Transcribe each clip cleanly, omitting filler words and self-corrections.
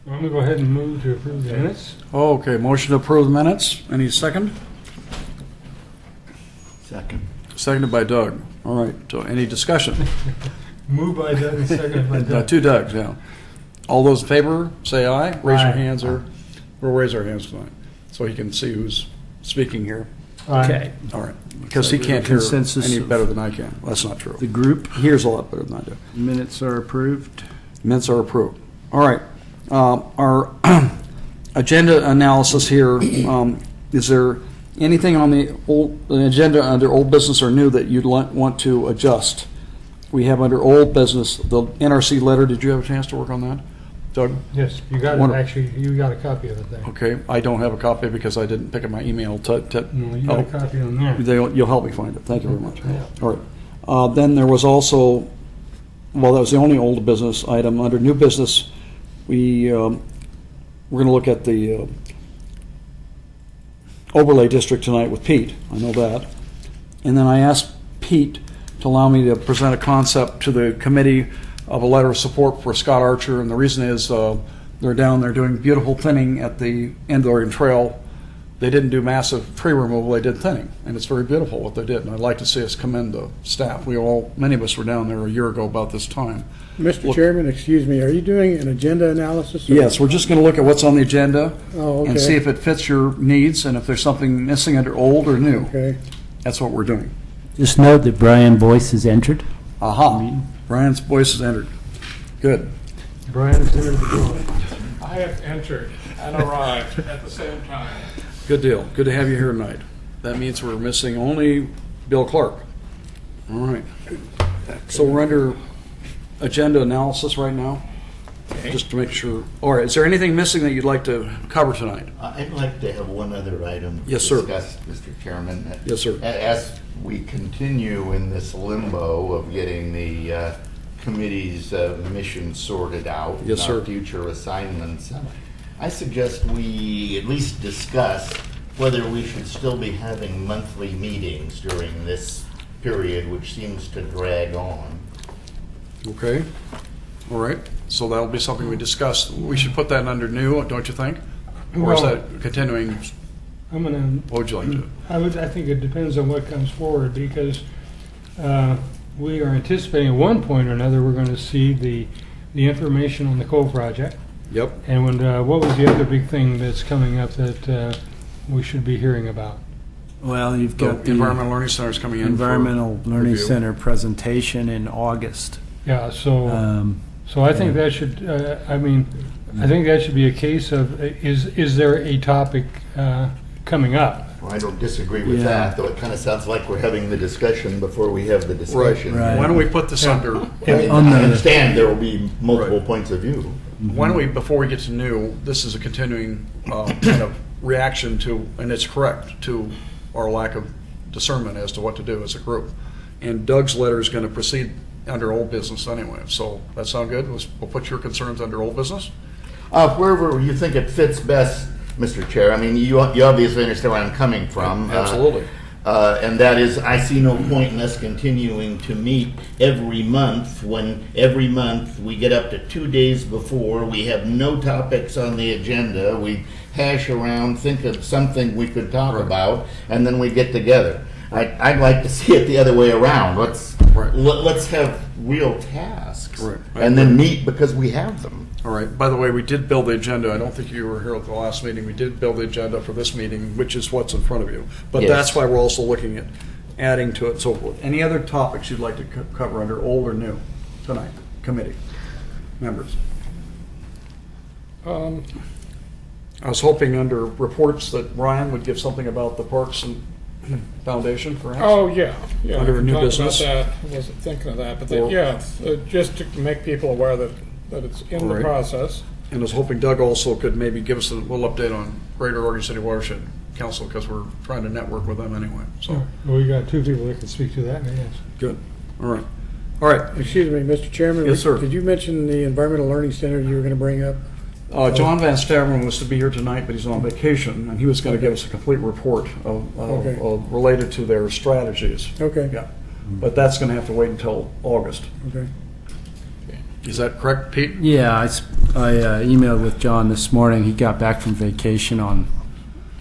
I'm going to go ahead and move to approve the minutes. Okay, motion to approve the minutes. Any second? Second. Seconded by Doug. All right, so any discussion? Moved by Doug and seconded by Doug. Two Dougs, yeah. All those in favor, say aye. Raise your Aye. hands, or we'll raise our hands tonight, so he can see who's speaking here. Aye. All right, because he So can't hear consensus any of- better than I can. That's not true. The group He hears a lot better than I do. minutes are approved. Minutes are approved. All right. Our agenda analysis here, is there anything on the agenda under old business or new that you'd want to adjust? We have under old business, the NRC letter. Did you have a chance to work on that, Doug? Yes, you got it. Wonderful. Actually, you got a copy of it there. Okay, I don't have a copy because I didn't pick up my email. No, you got a copy on there. You'll help me find it. Thank you very much. Yeah. All right. Then there was also, well, that was the only old business item. Under new business, we're going to look at the overlay district tonight with Pete. I know that. And then I asked Pete to allow me to present a concept to the committee of a letter of support for Scott Archer. And the reason is they're down there doing beautiful thinning at the end of Oregon Trail. They didn't do massive tree removal, they did thinning, and it's very beautiful what they did, and I'd like to see us commend the staff. Many of us were down there a year ago about this time. Mr. Look- Chairman, excuse me, are you doing an agenda analysis? or- Yes, we're just going to look at what's on the agenda Oh, and see okay, if it fits your needs, and if there's something missing under old or new. okay. That's what we're doing. Just note that Brian Boyce has entered. Aha, Brian's voice has entered. Good. Brian has entered the door. I have entered and arrived at the same time. Good deal. Good to have you here tonight. That means we're missing only Bill Clark. All right. So we're under agenda analysis right now, just to make sure. All right, is there anything missing that you'd like to cover tonight? I'd like to have one other item Yes, sir. discussed, Mr. Chairman. Yes, sir. As we continue in this limbo of getting the committee's mission sorted out, Yes, and our sir. future assignments, I suggest we at least discuss whether we should still be having monthly meetings during this period, which seems to drag on. Okay. All right. So that'll be something we discuss. We should put that under new, don't you think? Or is Well- that continuing? I'm going to What would you like to? I think it depends on what comes forward, because we are anticipating at one point or another, we're going to see the information on the coal project. Yep. And what was the other big thing that's coming up that we should be hearing about? Well, you've The Environmental Learning Center is coming in. for Environmental Learning review. Center presentation in August. Yeah, so I think that should, I think that should be a case of, is there a topic coming up? Well, I don't disagree with Yeah. that, though it kind of sounds like we're having the discussion before we have the discussion. Right. Why don't we put this under? I mean, On the- I understand there will be multiple Right. points of view. Why don't we, before we get to new, this is a continuing kind of reaction to, and it's correct, to our lack of discernment as to what to do as a group. And Doug's letter is going to proceed under old business anyway. So that sound good? We'll put your concerns under old business? Wherever you think it fits best, Mr. Chair. I mean, you obviously understand where I'm coming from. Absolutely. And that is, I see no point in us continuing to meet every month when every month we get up to 2 days before, we have no topics on the agenda, we hash around, think of something we could talk Right. about, and then we get together. I'd like to see it the other way around. Right. Let's have real tasks. Right. And then meet because we have them. All right. By the way, we did build the agenda. I don't think you were here at the last meeting. We did build the agenda for this meeting, which is what's in front of you. But Yes. that's why we're also looking at adding to it and so forth. Any other topics you'd like to cover under old or new tonight, committee members? I was hoping under reports that Ryan would give something about the Parks and Foundation, perhaps? Oh, yeah. Under I can new talk business? about that. I wasn't thinking of that, but Or- just to make people aware that it's in the Right. process. And I was hoping Doug also could maybe give us a little update on Greater Oregon City Watershed Council, because we're trying to network with them anyway. So, Well, we got two people that can speak to that, yes. good. All right. All right. Excuse me, Mr. Chairman? Yes, sir. Did you mention the Environmental Learning Center you were going to bring up? John Van Staveren was to be here tonight, but he's on vacation, and he was going to give us a complete report Okay. related to their strategies. Okay, Yeah, but that's going to have to wait until August. okay. Is that correct, Pete? Yeah, I emailed with John this morning. He got back from vacation on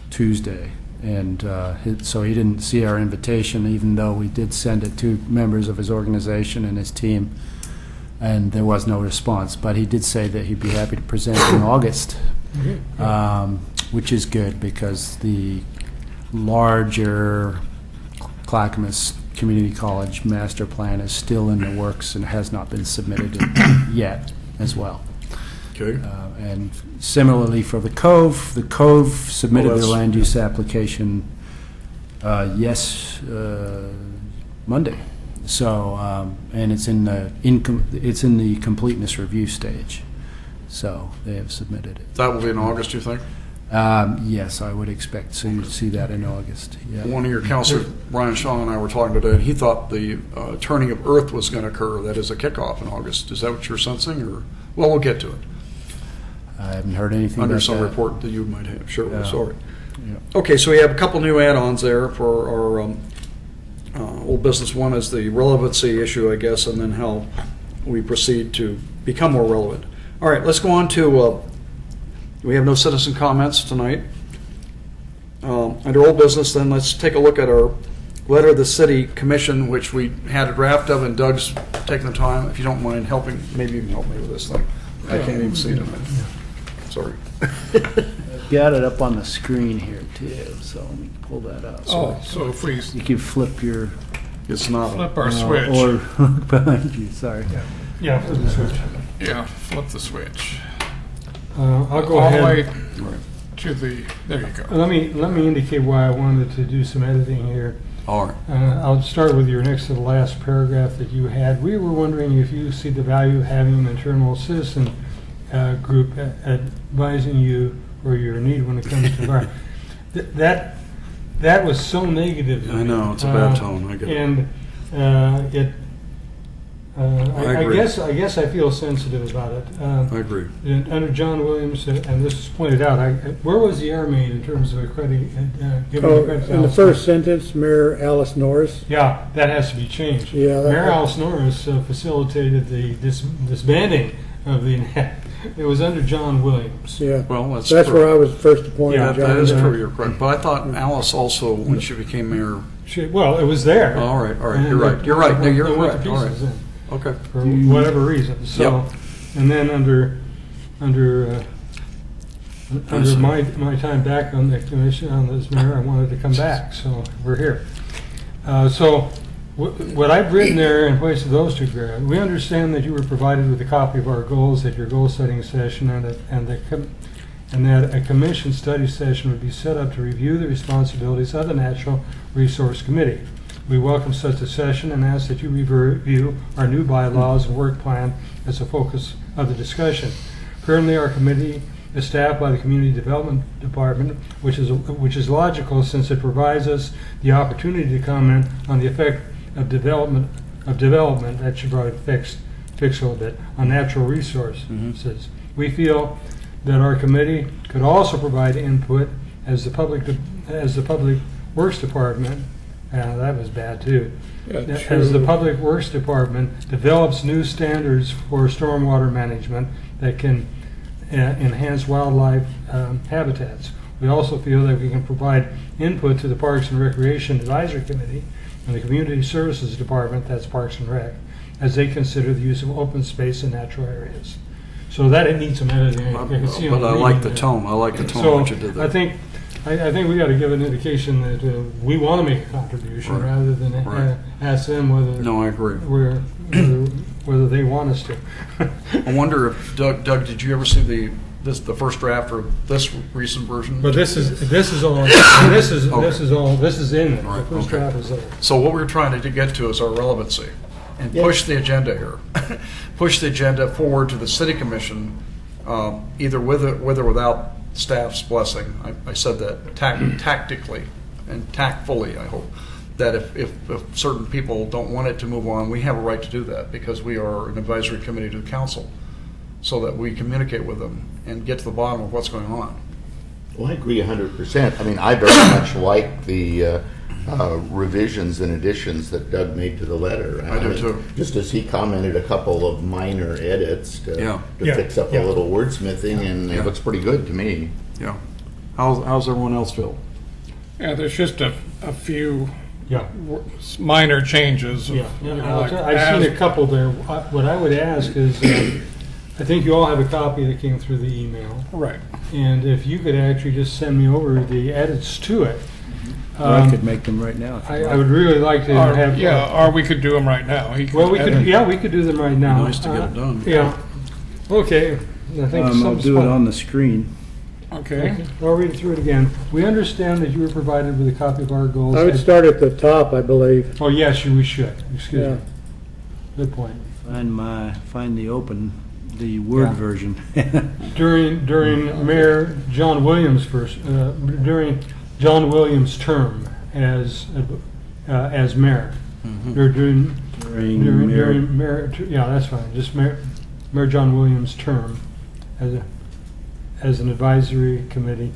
Tuesday, and so he didn't see our invitation, even though we did send it to members of his organization and his team, and there was no response. But he did say that he'd be happy to present in August, which is good because the larger Clackamas Community College master plan is still in the works and has not been submitted yet as well. Okay. And similarly for the Cove submitted their that's- land use application Monday. So and it's in the completeness review stage. So they have submitted it. That will be in August, you think? Yes, I would expect to see that in August. Yeah. One of your counselors, Brian Shaw, and I were talking today, and he thought the turning of earth was going to occur, that is a kickoff in August. Is that what you're sensing? Or, well, we'll get to it. I haven't heard anything Under about some that. report that you might have. Sure, Yeah. sorry. Yeah. Okay, so we have a couple new add-ons there for our old business. One is the relevancy issue, I guess, and then how we proceed to become more relevant. All right, let's go on to, we have no citizen comments tonight. Under old business, then, let's take a look at our letter of the city commission, which we had a draft of, and Doug's taking the time, if you don't mind helping, maybe you can help me with this thing. I can't even see it. Sorry. I've got it up on the screen here too, so let me pull that up. Oh, so if we You can flip your It's not. flip our switch. or look behind you. Sorry. Yeah, flip the switch. Yeah, flip the switch. I'll go All the way ahead. to the, there you go. Let me indicate why I wanted to do some editing here. All right. I'll start with your next to the last paragraph that you had. We were wondering if you see the value of having an internal citizen group advising you or your need when it comes to environment. That was so negative. to I me. know, it's a bad tone, I get it. And it. I agree. guess I feel sensitive about it. I agree. And under John Williams, and this is pointed out, where was the error made in terms of giving credit to In the Alice first sentence, Mayor Alice Norris. Yeah, that has to be changed. Yeah, that- Mayor Alice Norris facilitated the disbanding of the. It was under John Williams. Yeah. Well, that's That's true. where I was first appointed. Yeah, That is John. true, you're correct. But I thought Alice also, when she became mayor. Well, it was there. All right, And you're right. it- You're right. No, you're it went to correct. All right. pieces then, Okay. for whatever reason. So, Yep. and then under my time back on the commission, on this mayor, I wanted to come back, so we're here. So what I've written there in place of those two, Greg, we understand that you were provided with a copy of our goals at your goal-setting session, and that a commission study session would be set up to review the responsibilities of the Natural Resource Committee. We welcome such a session and ask that you review our new bylaws and work plan as a focus of the discussion. Currently, our committee is staffed by the Community Development Department, which is logical since it provides us the opportunity to comment on the effect of development. That should probably fix a little bit on natural resources. We feel that our committee could also provide input as the public Works Department. That was bad too. As the Public Works Department develops new standards for stormwater management that can enhance wildlife habitats. We also feel that we can provide input to the Parks and Recreation Advisory Committee and the Community Services Department, that's Parks and Rec, as they consider the use of open space in natural areas. So that it needs some editing. I can see But I them like reading the that. tone. I like the tone So that you did there. I think we got to give an indication that we want to make a contribution Right. rather than Right. ask them No, I agree. whether they want us to. I wonder if, Doug, did you ever see the first draft or this recent version? But this is all Okay. this is in there. Right, The first okay. draft is there. So what we're trying to get to is our relevancy and push the agenda here. Push the agenda forward to the city commission, either with or without staff's blessing. I said that tactically and tactfully, I hope, that if certain people don't want it to move on, we have a right to do that because we are an advisory committee to the council, so that we communicate with them and get to the bottom of what's going on. Well, I agree 100%. I mean, I very much like the revisions and additions that Doug made to the letter. I do mean, too. Just as he commented, a couple of minor edits Yeah. to Yeah. fix up Yeah. a little wordsmithing, and Yeah. it looks pretty good to me. Yeah. How's everyone else feel? Yeah, there's just a few Yeah. minor changes. Yeah, You know, I'll like tell- I've seen as- a couple there. What I would ask is, I think you all have a copy that came through the email, Right. and if you could actually just send me over the edits to it. I could make them right now. if you I like. would really like to Or, have. yeah, or we could do them right now. He Well, we edit. could, yeah, we could do them right now. Nice to get it done. Yeah. Okay, I think I'll some do it on the screen. Okay. I'll read it through it again. We understand that you were provided with a copy of our goals. I would start at the top, I believe. Oh, yes, we should. Excuse Yeah. me. Good point. Find the Word Yeah. version. During Mayor John Williams' during John Williams' term as mayor. Or during Mayor, yeah, that's fine. Just Mayor John Williams' term as an advisory committee.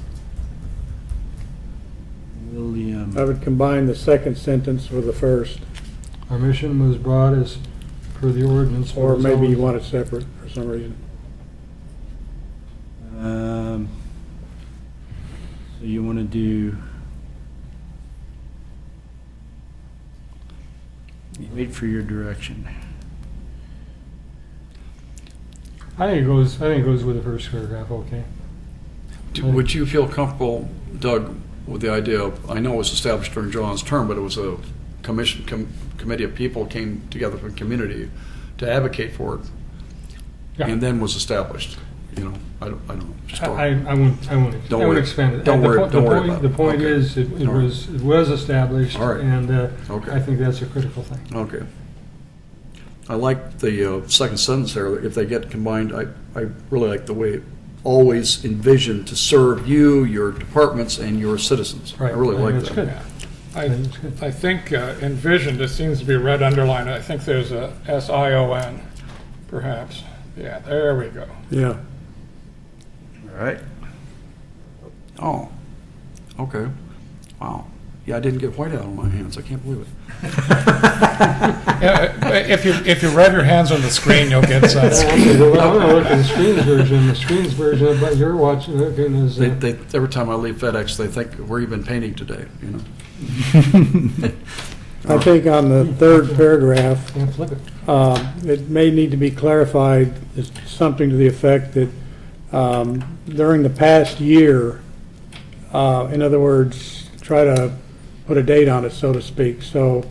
William. I would combine the second sentence with the first, Our mission was broad as per the ordinance. but or was maybe you always- want it separate for some reason. So you want to do? Wait for your direction. I think it goes with the first paragraph. Okay. Would you feel comfortable, Doug, with the idea of, I know it was established during John's term, but it was a committee of people came together from the community to advocate for it, Yeah. and then was established, you know, I don't know. Just thought- I won't Don't worry. expand it. Don't The worry- po- don't the worry point- about The it. point Okay. is, it All right. was established, All right. and Okay. I think that's a critical thing. Okay. I like the second sentence there, if they get combined, I really like the way it always envisioned to serve you, your departments, and your citizens. I Right. really like That's that. good. I, That's good. I think envisioned, it seems to be red underlined. I think there's a SION, perhaps. Yeah, there we go. Yeah. All right. Oh, okay. Wow. Yeah, I didn't get white out on my hands. I can't believe it. Yeah, if you rub your hands on the screen, you'll get some. I'm gonna look at the screens version. The screens version, but you're watching, looking is, They, every time I leave FedEx, they think, where you been painting today, you know? I think on the third paragraph, yeah, flip it. it may need to be clarified, as something to the effect that during the past year, in other words, try to put a date on it, so to speak. So,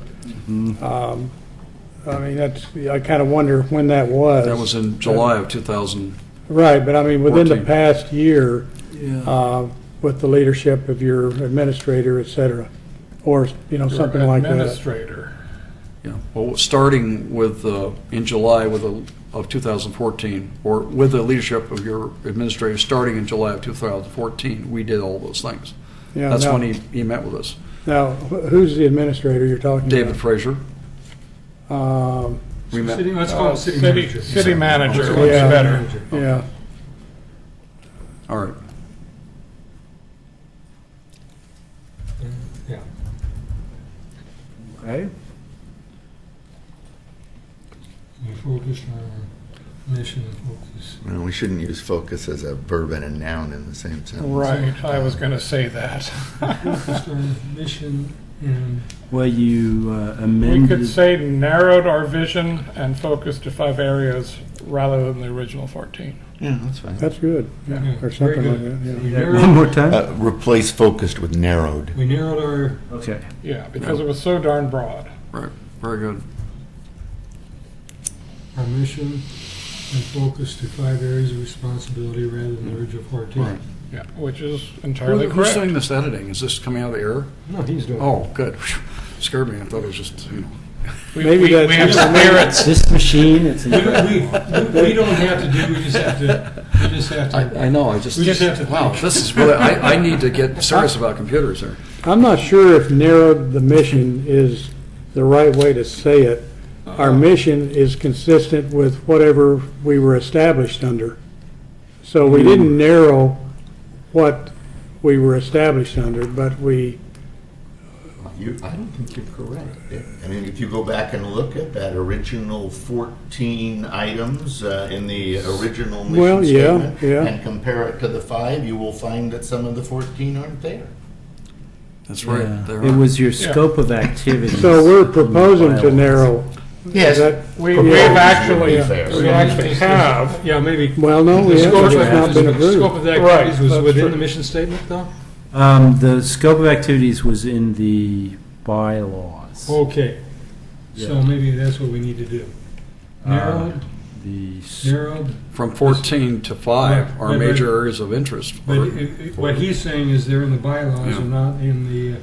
I mean, I kind of wonder when that was. That was in July of 2000. Right, but I mean, within the 14. past year, Yeah. with the leadership of your administrator, et cetera, or, something like that. Administrator. Yeah, well, starting with, in July of 2014, or with the leadership of your administrator, starting in July of 2014, we did all those things. Yeah, That's now- when he met with us. Now, who's the administrator you're talking David about? Frazier. Um, We met. Let's call it city manager. City manager City looks Yeah. better. manager. Yeah, All right. Yeah. Okay. We focused on our mission and focus. Well, we shouldn't use focus as a verb and a noun in the same sentence. Right, I was going to say that. Focused on mission and, Well, you We amended. could say narrowed our vision and focused to 5 areas rather than the original 14. Yeah, that's fine. that's good, yeah, or very something like good. that, We yeah. One narrowed, more time. Replace focused with narrowed. we narrowed our, Okay. Yeah, because it was so darn broad. Right, very good. our mission and focus to 5 areas of responsibility rather than the original 14. Right. Yeah, which is entirely Who's correct. doing this editing? Is this coming out of the air? No, he's doing it. Oh, good. Scared me. I thought it was just, you know. Maybe we that's- have spirits. This machine, it's. We don't have to do, we just have to, I know, I just. We just have to Wow, think. this is really, I need to get serious about computers here. I'm not sure if narrowed the mission is the right way to say it. Our mission is consistent with whatever we were established under. So we didn't narrow what we were established under, but we I don't think you're correct, Dick. I mean, if you go back and look at that original 14 items in the original mission Well, yeah, statement yeah. and compare it to the 5, you will find that some of the 14 aren't there. That's right. Yeah. There It are. was your scope of activities. So we're proposing to Bylaws. narrow. Yes, Is that- We've Proposed actually, would be fair. we actually have. Yeah, maybe. Well, no, we The haven't. scope It's of- not been the scope of approved. the Right, activities was that's within true. the mission statement, though? The scope of activities was in the bylaws. Okay, so Yeah. maybe that's what we need to do. Narrowed, The narrowed, From 14 to 5 Yeah, are but- major areas of interest. but what he's saying is they're in the bylaws Yeah. and not in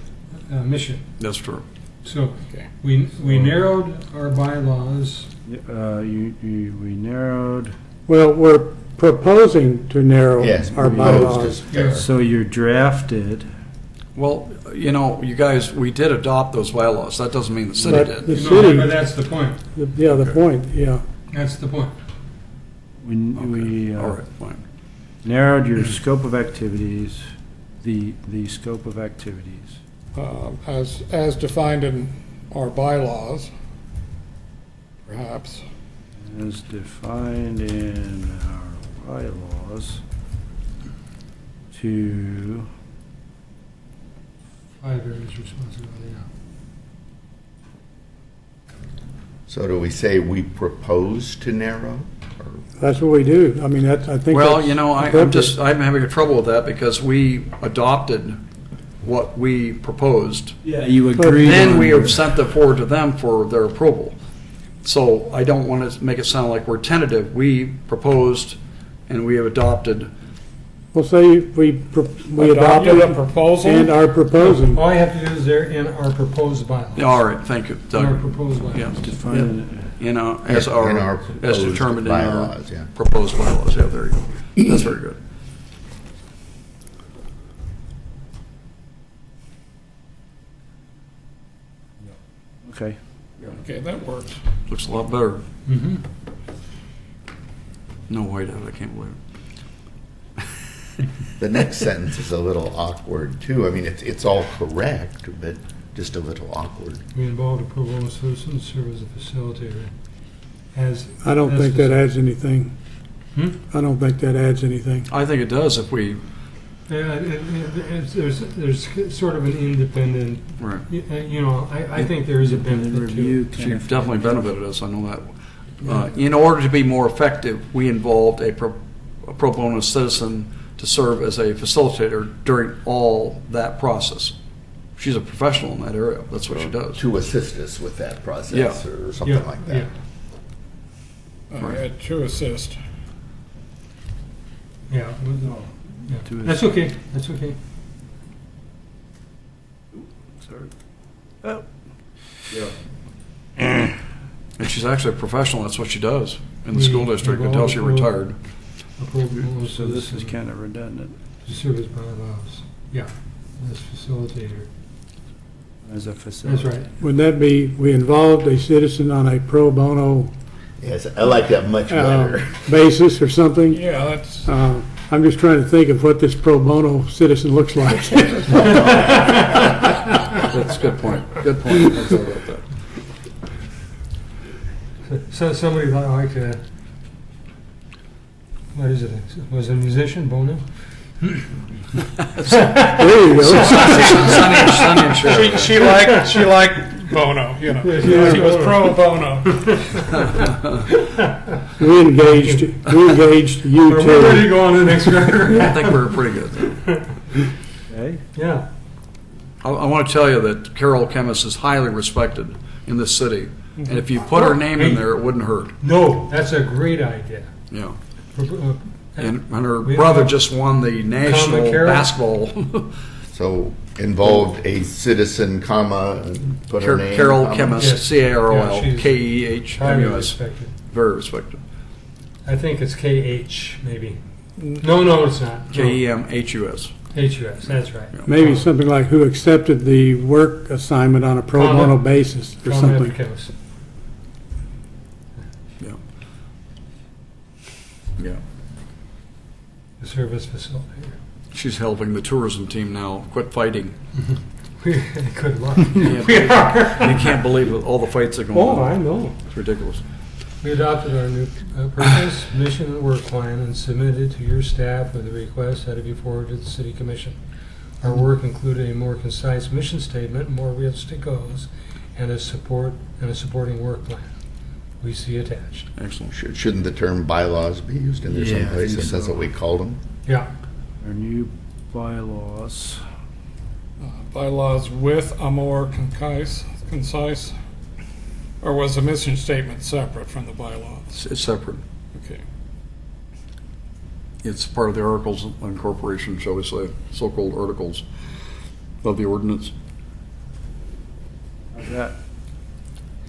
the mission. That's true. So Okay. we narrowed our bylaws. we narrowed. Well, we're proposing to narrow yes, our proposed bylaws. is fair. So you're drafted. Well, you know, you guys, we did adopt those bylaws. That doesn't mean the city But the did. No, city, but that's the point. yeah, the point, yeah. That's the point. We All right, fine. narrowed your scope of activities. The scope of activities. As defined in our bylaws, perhaps. As defined in our bylaws, to 5 areas responsibility. So do we say we propose to narrow? Or That's what we do. I mean, that's, I think Well, that's you know, appropriate. I'm having trouble with that because we adopted what we proposed. yeah, you agreed. Then on we your- have sent it forward to them for their approval. So I don't want to make it sound like we're tentative. We proposed and we have adopted. Well, say we adopted the it proposal. and are proposing. All you have to do is they're in our proposed bylaws. Yeah, all right, thank you, In our Doug. proposed bylaws. Yeah, Define you know, as In our, our as proposed determined in our bylaws, yeah. proposed bylaws. Yeah, there you go. That's very good. Okay. Okay, that works. Looks a lot better. Mm-hmm. No whiteout, I can't believe it. The next sentence is a little awkward, too. I mean, it's all correct, but just a little awkward. We involved a pro bono citizen to serve as a facilitator. As I don't as think that faci- adds anything. Hmm? I don't think that adds anything. I think it does if we, Yeah, there's sort of an independent. right. You know, I think there is a benefit to review it. kind She of definitely benefited us, I know that. In order to be more effective, we involved a pro bono citizen to serve as a facilitator during all that process. She's a professional in that area, that's what she does. To assist us with that process Yeah. or something Yeah, like yeah, that. Right, to assist. yeah. Yeah. To That's okay. That's okay. Sorry. And she's actually a professional, that's what she does in the school district until she retired. A pro bono So this is citizen kind of redundant to serve as bylaws. Yeah, as facilitator. as a facility. That's right. Would that be, we involved a citizen on a pro bono Yes, I like that much better. basis or something? Yeah, that's, I'm just trying to think of what this pro bono citizen looks like. That's a good point, good point. I thought about that. So somebody like what is it? Was it a musician, Bono? There you go. Sonny and Cher. she liked Bono, you know. She was pro Bono. We engaged you Are we ready to two. go on to the next record? I think we're pretty good. Okay. Yeah. I want to tell you that Carol Chemis is highly respected in this city. And if you put her name in there, it wouldn't hurt. No, that's a great idea. Yeah. Uh, And her We brother have- just won the national Carol? basketball. So involved a citizen, comma, and put her name. Carol comma. Chemis, Yes. Carol Yeah, she's highly Keehmus. respected. Very respected. I think it's KH, maybe. No, it's not. No. Kemhus. HUS, that's right. Maybe something like who accepted the work assignment on a pro Comma. bono basis or Comma something. Chemist. Yeah. Yeah. The service facilitator. She's helping the tourism team now quit fighting. Good luck. We are. You can't believe all the fights that go Oh, on. I know. It's ridiculous. We adopted our new purpose, mission, and work plan and submitted to your staff with a request that it be forwarded to the city commission. Our work included a more concise mission statement, more realistic goals, and a supporting work plan. We see attached. Excellent. Shouldn't the term bylaws be used in there Yeah, I someplace, think since that's so. what we called them? Yeah. Our new bylaws. Bylaws with a more concise, or was the mission statement separate from the bylaws? It's separate. Okay. It's part of the articles of incorporation, shall we say, so-called articles of the ordinance. How's that?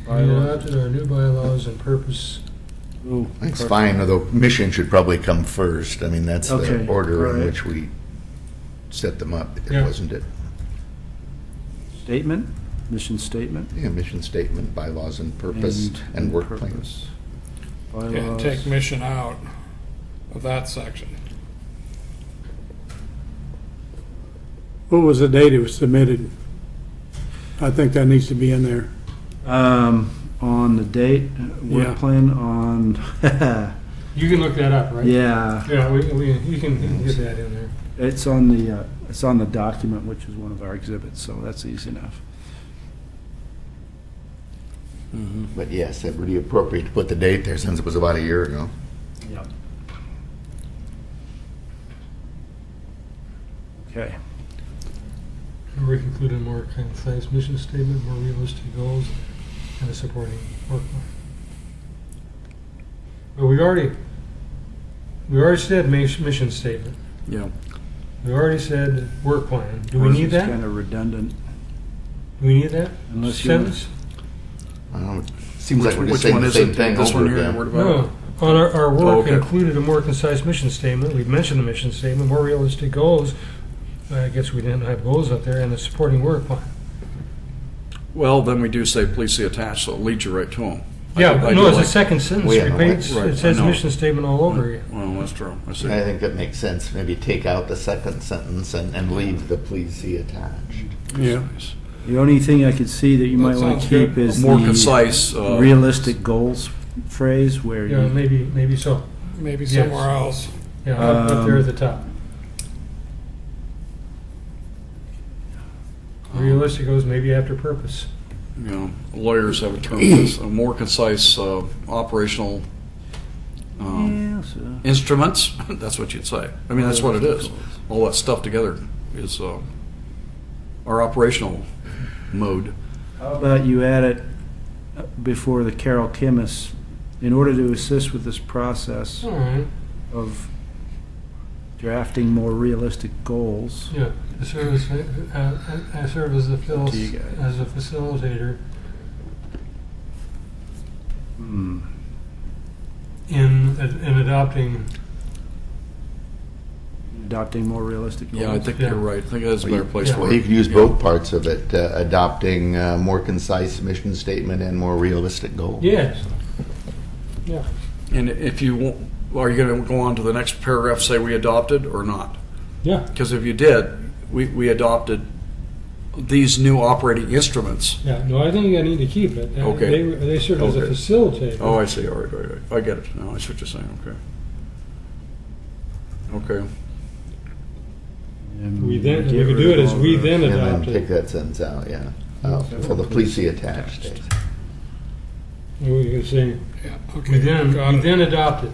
We adopted our new bylaws and purpose. Ooh, It's perfect. fine, although mission should probably come first. I mean, that's Okay, the order in alright. which we set them up, Yeah. wasn't it? Statement, mission statement. Yeah, mission statement, bylaws and purpose, and work purpose. plans. And Bylaws. take mission out of that section. What was the date it was submitted? I think that needs to be in there. On the date, Yeah. work plan on, You can look that up, right? yeah, Yeah, you can get that in there. it's on the document, which is one of our exhibits, so that's easy enough. But yes, it would be appropriate to put the date there since it was about a year ago. Yep. Okay. We concluded a more concise mission statement, more realistic goals, and a supporting work plan. But we already said mission statement. Yeah. We already said work plan. Do we need It's that? kind of redundant. Do we need that? Unless you Sentence? Seems like we're just Which saying one the is same it? thing This one over here, again. word about it? No. On our work okay. included a more concise mission statement. We've mentioned the mission statement, more realistic goals. I guess we didn't have goals up there, and a supporting work plan. Well, then we do say, please see attached, so it leads you right to them. Yeah, I no, do it's the like- second sentence. Well, yeah, no, Repeats, right, it says I know. mission statement all over again. Well, that's true. I see. I think that makes sense. Maybe take out the second sentence and leave the please see attached. Yeah. The only thing I could see that you might want sounds to keep good. is More the concise. realistic goals phrase where Yeah, you, maybe so. Maybe Yes. somewhere else. Yeah, up there at the top. Realistic goes maybe after purpose. You know, lawyers have a term for this, a more concise operational yeah, so, instruments. That's what you'd say. I mean, that's what it is. All that stuff together is our operational mode. how about you add it before the Carol Kimmis, in order to assist with this process All right. of drafting more realistic goals. Yeah, I serve as a to you guys. as a facilitator Hmm. in adopting. Adopting more realistic goals. Yeah, I think Yeah. you're right. I think that's a better place Yeah. for Well, it. you can use Yeah. both parts of it, adopting a more concise mission statement and more realistic goals. Yes. Yeah. And if you want, are you going to go on to the next paragraph, say we adopted or not? Yeah. Because if you did, we adopted these new operating instruments. Yeah. No, I think I need to keep it. Okay. They serve as a Okay. facilitator. Oh, I see. All right, right, right. I get it. Now I see what you're saying. Okay. Okay. And We then we get could rid do it of as all we the- then And then adopted. take that sentence out, yeah. So the please see attached stays. We can say Yeah, we okay. Got it. then adopted.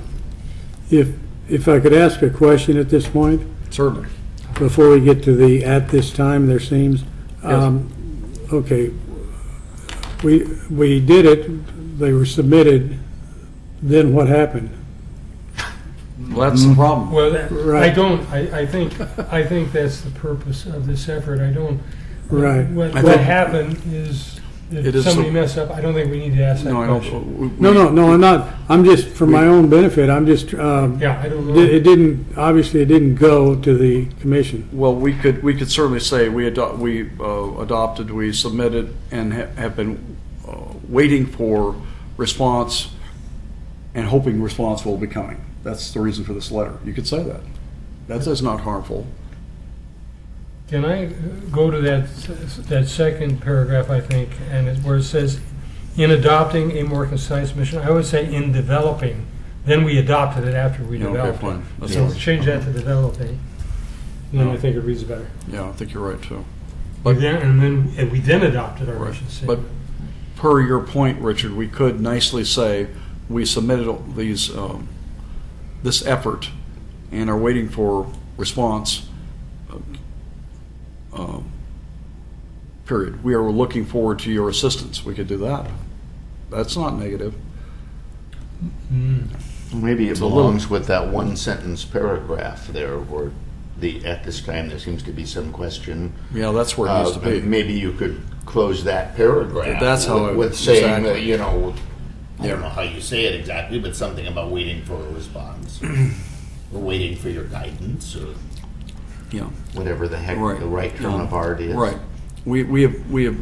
If I could ask a question at this point, Certainly. before we get to the at this time, there seems. Okay, we did it, they were submitted, then what happened? Well, that's the problem. Well, Right. I think that's the purpose of this effort. I don't. Right. What I what think- happened is It if is somebody so- messed up. I don't think we need to ask that No, I question. don't. No, I'm not, I'm just, for my own benefit, I'm just, Yeah, I don't know. it didn't, obviously it didn't go to the commission. Well, we could certainly say we adopted, we submitted, and have been waiting for response and hoping response will be coming. That's the reason for this letter. You could say that. That is not harmful. Can I go to that second paragraph, I think, and where it says, in adopting a more concise mission, I would say in developing, then we adopted it after we Yeah, okay, developed fine. it. That's So fine. change that to developing, and then I think it reads better. Yeah, I think you're right, too. And then we then adopted our Right. mission But statement. per your point, Richard, we could nicely say, we submitted this effort and are waiting for response, period. We are looking forward to your assistance. We could do that. That's not negative. Maybe it It's a little- belongs with that one sentence paragraph there where at this time there seems to be some question. Yeah, that's where it needs to be. Maybe you could close that paragraph. That's how with it- saying exactly. that, you know, I don't Yeah. know how you say it exactly, but something about waiting for a response. Or waiting for your guidance or Yeah. whatever the heck Right. the right term of art is. Right. We have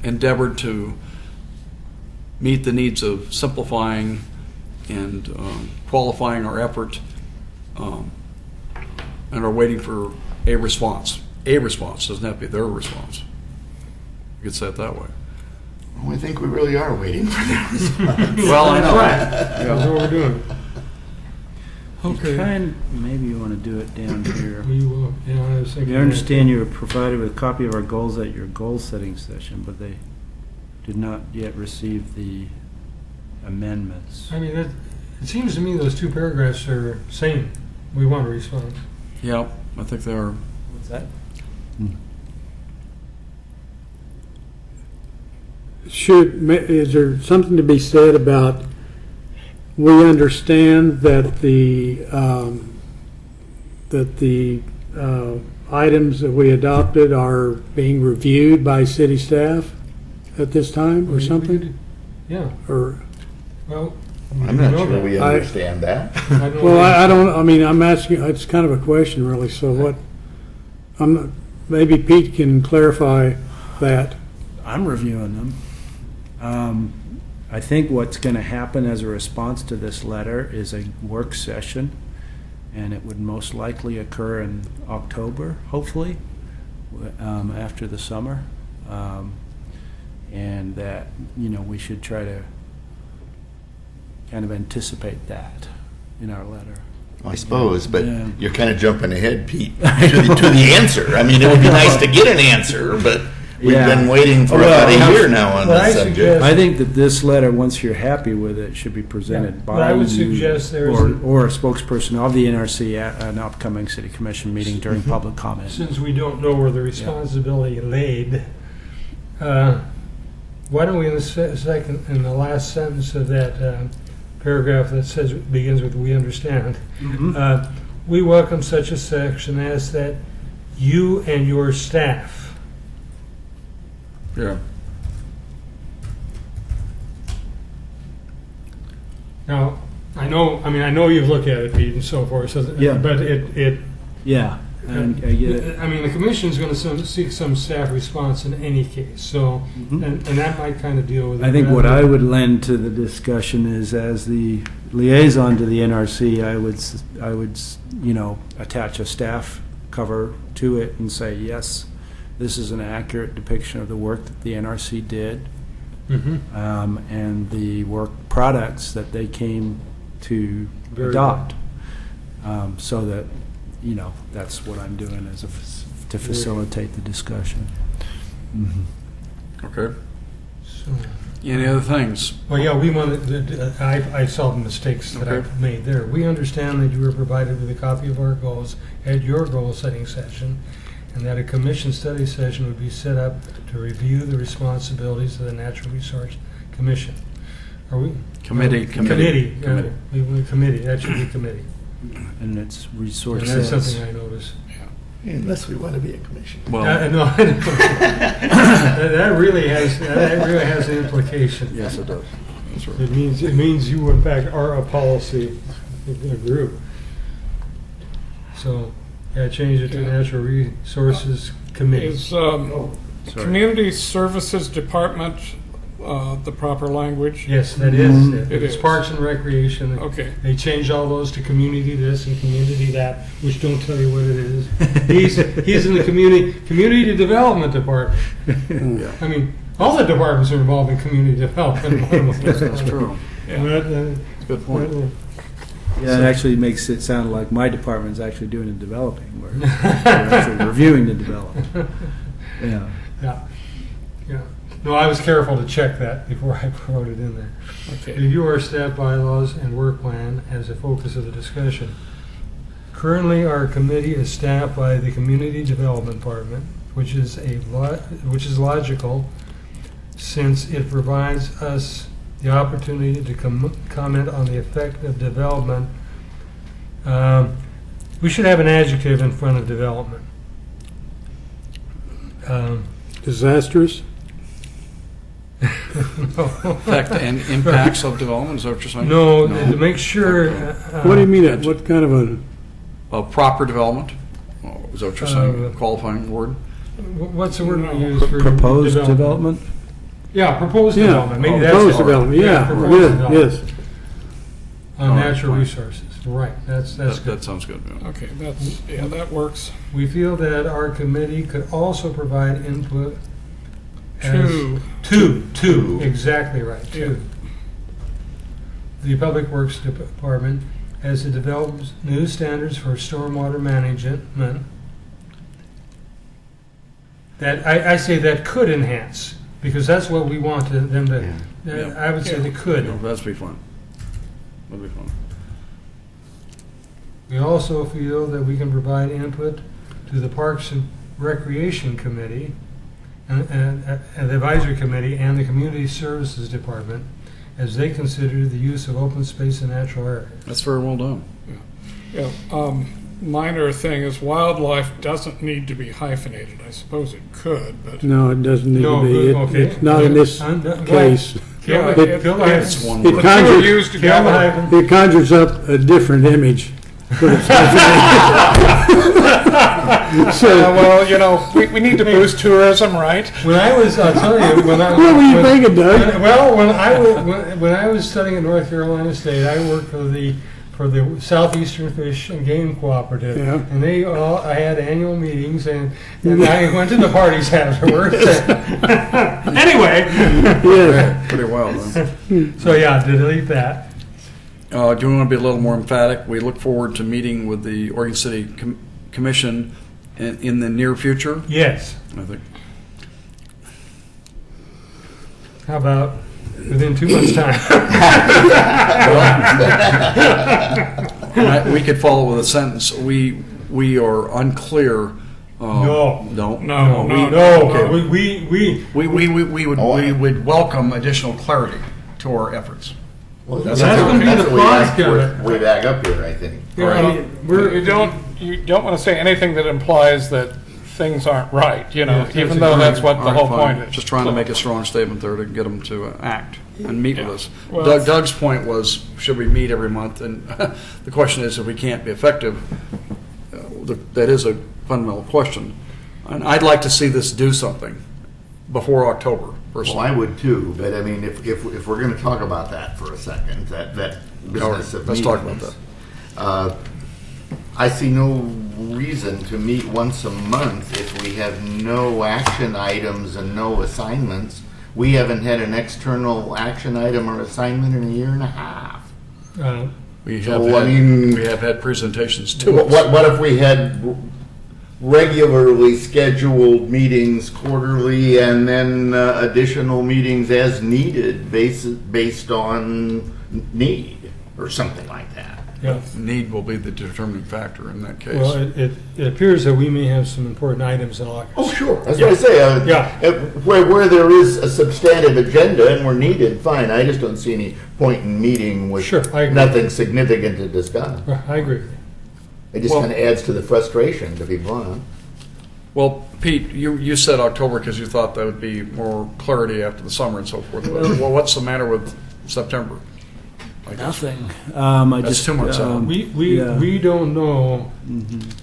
endeavored to meet the needs of simplifying and qualifying our effort, and are waiting for a response. A response, doesn't have to be their response. You could say it that way. Well, I think we really are waiting for that response. Well, I know. That's what we're doing. Okay. Maybe you want to do it down here. We will, yeah, I was thinking. We understand you were provided with a copy of our goals at your goal-setting session, but they did not yet receive the amendments. I mean, it seems to me those two paragraphs are same. We want a response. Yeah, I think they are. What's that? Is there something to be said about, we understand that the items that we adopted are being reviewed by city staff at this time, or something? Yeah, Or, well. I'm we not know sure that. we understand that. I don't know. well, I don't, I mean, I'm asking, it's kind of a question, really, so what, maybe Pete can clarify that. I'm reviewing them. I think what's going to happen as a response to this letter is a work session, and it would most likely occur in October, hopefully, after the summer. And that, we should try to kind of anticipate that in our letter. I suppose, but Yeah. you're kind of jumping ahead, Pete, to the answer. I mean, it would be nice to get an answer, but we've Yeah. been waiting for Well, about a year now on well, I this subject. suggest- I think that this letter, once you're happy with it, should be presented Yeah, by but I would you suggest there's or a spokesperson of the NRC at an upcoming city commission meeting during public comment. Since we don't know where the responsibility laid, why don't we in the last sentence of that paragraph that says, begins with "we understand," we welcome such a section as that you and your staff. Yeah. Now, I know you've looked at it, Pete, and so forth. So, Yeah. But it. Yeah, and I get it. I mean, the commission's going to seek some staff response in any case. So, and that might kind of deal with it. I think what I would lend to the discussion is, as the liaison to the NRC, I would attach a staff cover to it and say, yes, this is an accurate depiction of the work that the NRC did, and the work products that they came to Very adopt. So that, that's what I'm doing to facilitate the discussion. Okay. So, Any other things? well, yeah, we wanted. I saw the mistakes that Okay. I made there. We understand that you were provided with a copy of our goals at your goal-setting session, and that a commission study session would be set up to review the responsibilities of the Natural Resource Commission. Are we? Committee. Committee. Committee. Committee. That should be committee. And it's And resource that's sets. something I noticed. Unless we want to be a commission. Well, No, I know. that really has an implication. yes, it does. That's right. It means you in fact are a policy group. So, yeah, change it to Natural Resources Committee. Is Community Services Department the proper language? Yes, that is it. It It's is. Parks and Recreation. Okay. They changed all those to community this and community that, which don't tell you what it is. He's in the community development department. I mean, all the departments are involved in community development. That's true. But, Good point. Yeah, it actually makes it sound like my department's actually doing the developing, where we're actually reviewing the development. Yeah. yeah, yeah. No, I was careful to check that before I wrote it in there. Okay. Review our staff bylaws and work plan as a focus of the discussion. Currently, our committee is staffed by the Community Development Department, which is logical, since it provides us the opportunity to comment on the effect of development. We should have an adjective in front of development. Disastrous? Effect and impacts of development, is that what you're saying? No, to make sure. What do you mean, what kind of a, Of proper development, is that what you're saying, qualifying word? What's the word we use for Proposed development? Yeah, proposed yeah, development. Maybe that's proposed it. development, yeah, proposed yeah, development. yes. On All right, natural fine. resources. Right. That's good. That sounds good. Yeah. Okay, that works. We feel that our committee could also provide input as two, exactly right, two. The Public Works Department as it develops new standards for stormwater management. That I say that could enhance, because that's what we want them to. Yeah. I would say they could. That'd be fun. That'd be fun. We also feel that we can provide input to the Parks and Recreation Committee and the Advisory Committee and the Community Services Department as they consider the use of open space and natural areas. That's very well done. Yeah, minor thing is wildlife doesn't need to be hyphenated. I suppose it could, but No, it doesn't need No, to be. good, It- okay. It's not in this Well, case. yeah, Kill the hyphen. It's one It word. the two are conjures, used Kill the together. hyphen. it conjures up a different image. But it's Well, we need to boost tourism, right? When I was, I'll tell you, when I What were you thinking, Doug? Well, when I was studying at North Carolina State, I worked for the Southeastern Fish and Game Cooperative, Yeah. and I had annual meetings, and I went to the parties afterwards. Anyway, Yeah, Pretty well, then. so yeah, delete that. Do we want to be a little more emphatic? We look forward to meeting with the Oregon City Commission in the near future, Yes. I think. How about within 2 months' time? We could follow with a sentence. We are unclear. No. No. No, no, No, Okay. we We would welcome additional clarity to our efforts. Well, That's gonna be that's the what we pause asked counter. for way back up here, I think. You don't want to say anything that implies that things aren't right, Yeah, even though that's what the All right, whole fine. point is. Just trying to So- make a strong statement there to get them to act and meet with Yeah. us. Well- Doug's point was, should we meet every month? And the question is, if we can't be effective, that is a fundamental question. And I'd like to see this do something before October, Well, personally. I would too, but I mean, if we're gonna talk about that for a second, that business of Let's talk about meetings, I see no reason to meet once a month if we have no action items and no assignments. We haven't had an external action item or assignment in a year and a half. We So, have I mean- had presentations to What, us. what if we had regularly scheduled meetings quarterly and then additional meetings as needed based on need or something like that? Yeah. Need will be the determining factor in that case. Well, it appears that we may have some important items in August. Oh, sure. That's what I say. Yeah. Where there is a substantive agenda and we're needed, fine. I just don't see any point in meeting with Sure, I agree. nothing significant to discuss. I agree with you. It just Well- kind of adds to the frustration, to be blunt. Well, Pete, you said October because you thought that would be more clarity after the summer and so forth. Well, what's the matter with September? I guess. Nothing. That's 2 months out. We don't know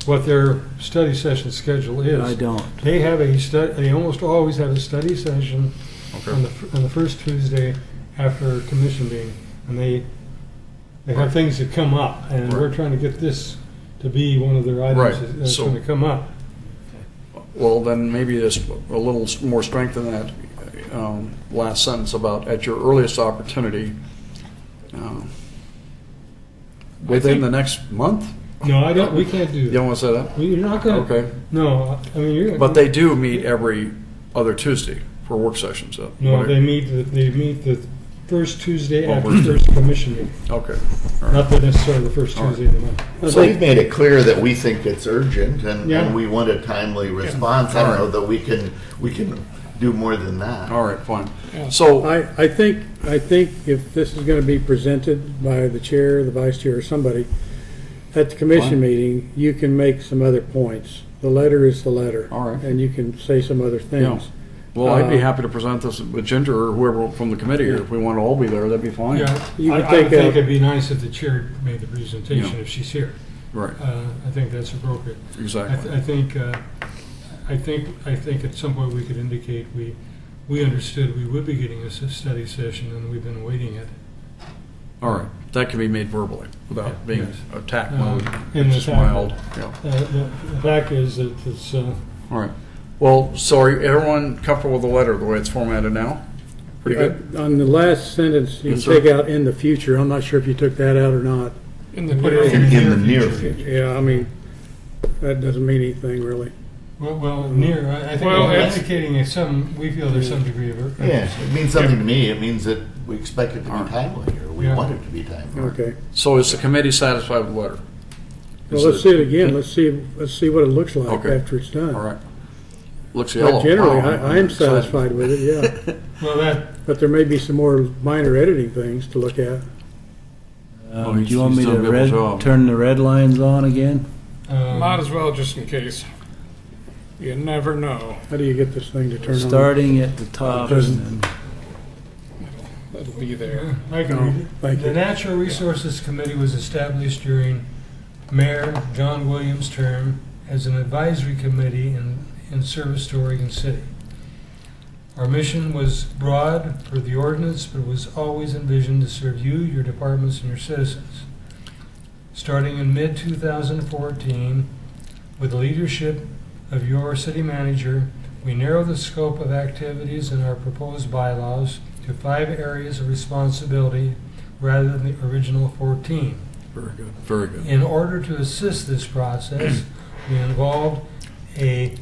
what their study session schedule is. I don't. They have they almost always have a study session Okay. on the first Tuesday after commission meeting, and they have things that come up, and we're Right. trying to get this to be one of their items Right. that's So- going to come up. Well, then maybe just a little more strength in that last sentence about at your earliest opportunity within the next month? No, I don't, we can't do You that. don't want to say that? You're not going to. Okay. No, I mean, you're. But they do meet every other Tuesday for work sessions. No, they meet the first Tuesday Oh, after Wednesday. first commission meeting, Okay. not necessarily the first All right. Tuesday of the month. So we've made it clear that we think it's urgent and, Yeah. and we want a timely response. I don't know that we can do more than that. All right, fine. So, I think if this is going to be presented by the chair, the vice chair, or somebody, at the commission Fine. meeting, you can make some other points. The letter is the letter. All right. And you can say some other things. well, I'd be Uh, happy to present this with Ginger or whoever from the committee here. If we want to all be there, that'd be fine. Yeah, You I can I would take think out- it'd be nice if the chair made the presentation Yeah. if she's here. Right, I think that's appropriate. exactly. I think at some point we could indicate we understood we would be getting a study session and we've been awaiting it. All right, that can be made verbally without being Yes. attack Um, mode. in Just attack mild. mode. Yeah. The fact is that it's, All right. Well, so are everyone comfortable with the letter the way it's formatted now? Pretty good. On the last sentence, you Yes, can sir. take out "in the future." I'm not sure if you took that out or not. In the Put it near in future. In the near future. Yeah, I mean, that doesn't mean anything really. well, near, I think Well, we're it's- indicating we feel there's some degree of urgency. Yeah, it means something to me. It means that we expect it to All be right. timely, or we Yeah. want it to be timely. Okay. So is the committee satisfied with the letter? Well, Is let's see it again. Let's see what it looks like Okay. after it's done. All right. Looks yellow. But generally, Wow, I am excited. satisfied with it, yeah. Well, that, But there may be some more minor editing things to look at. Oh, Do he's- you want he's me done a to good job. turn the red lines on again? Might as well, just in case. You never know. How do you get this thing to turn on? Starting at the top and then It'll be there. I can read it. Thank The you. Natural Resources Committee was established during Mayor John Williams' term as an advisory committee in service to Oregon City. Our mission was broad for the ordinance, but was always envisioned to serve you, your departments, and your citizens. Starting in mid-2014, with the leadership of your city manager, we narrowed the scope of activities in our proposed bylaws to 5 areas of responsibility rather than the original 14. Very good, very good. In order to assist this process, we involved a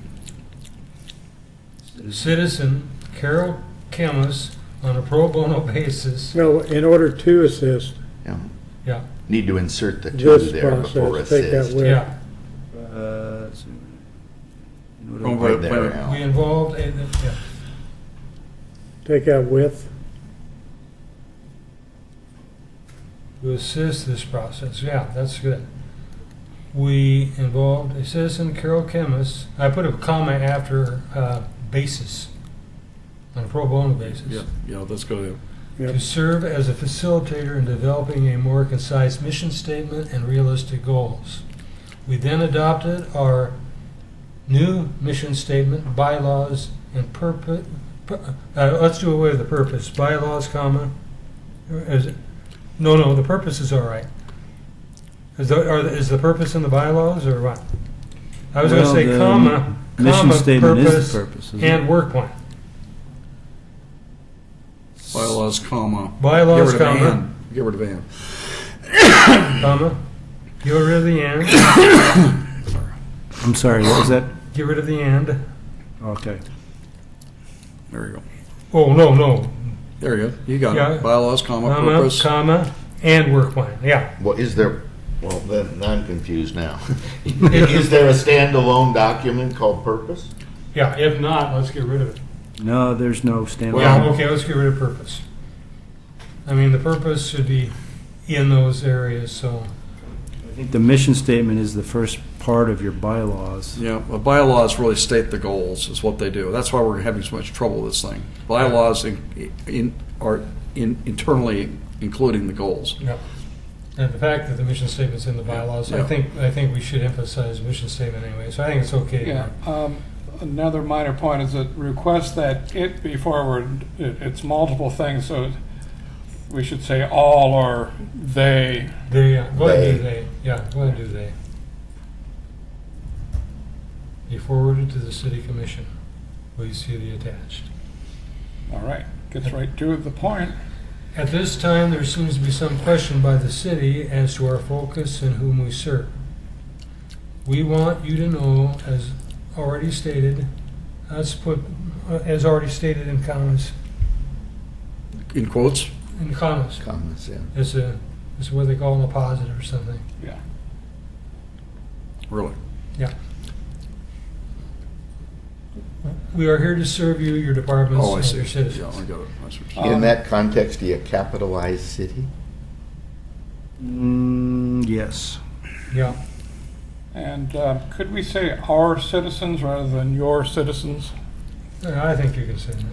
citizen, Carol Chemis, on a pro bono basis. No, in order to assist Yeah. Yeah, Need to insert the two this there before process, take that assist. with. yeah. let's see. Oh, Right wait, there, wait. Al. We involved a, yeah. Take out with. To assist this process. Yeah, that's good. We involved a citizen, Carol Chemis. I put a comma after basis, on a pro bono basis, Yeah, that's good. to serve as a facilitator in developing a more concise mission statement and realistic goals. We then adopted our new mission statement, bylaws, and purpose. Let's do away with the purpose. Bylaws, comma. Is it? No, the purpose is all right. Is the purpose in the bylaws or what? I was going to Well, say the comma, mission comma, statement is purpose, the purpose, isn't and it? work plan. Bylaws, comma. Bylaws, Get rid of comma. and. Get rid of and. Comma. Get rid of the and. I'm sorry, what was that? Get rid of the and. Okay. There you go. Oh, no. There you go. You got Yeah. it. Bylaws, comma, Comma, purpose. comma, and work plan. Yeah. Well, then I'm confused now. Is there a standalone document called purpose? Yeah. If not, let's get rid of it. No, there's no standard. Yeah. Okay. Let's get rid of purpose. I mean, the purpose should be in those areas. So. I think the mission statement is the first part of your bylaws. Yeah, well, bylaws really state the goals, is what they do. That's why we're having so much trouble with this thing. Bylaws are internally including the goals. Yeah. And the fact that the mission statement's in the bylaws, Yeah. I think we should emphasize mission statement anyway. So I think it's okay. Yeah, another minor point is that request that it be forwarded, it's multiple things, so we should say all or they. They, go ahead and do They. they. Yeah, go ahead and do they. Be forwarded to the city commission. Will you see the attached? All right, gets right to the point. At this time, there seems to be some question by the city as to our focus and whom we serve. We want you to know, as already stated, as already stated in comments, In quotes? Comments, yeah. it's what they call a positive or something. Yeah. Really? Yeah. We are here to serve you, your departments, Oh, I and see. your Yeah, citizens. I got it. That's what you're saying. In that context, do you capitalize city? Yes. Yeah. And could we say our citizens rather than your citizens? I think you can say that.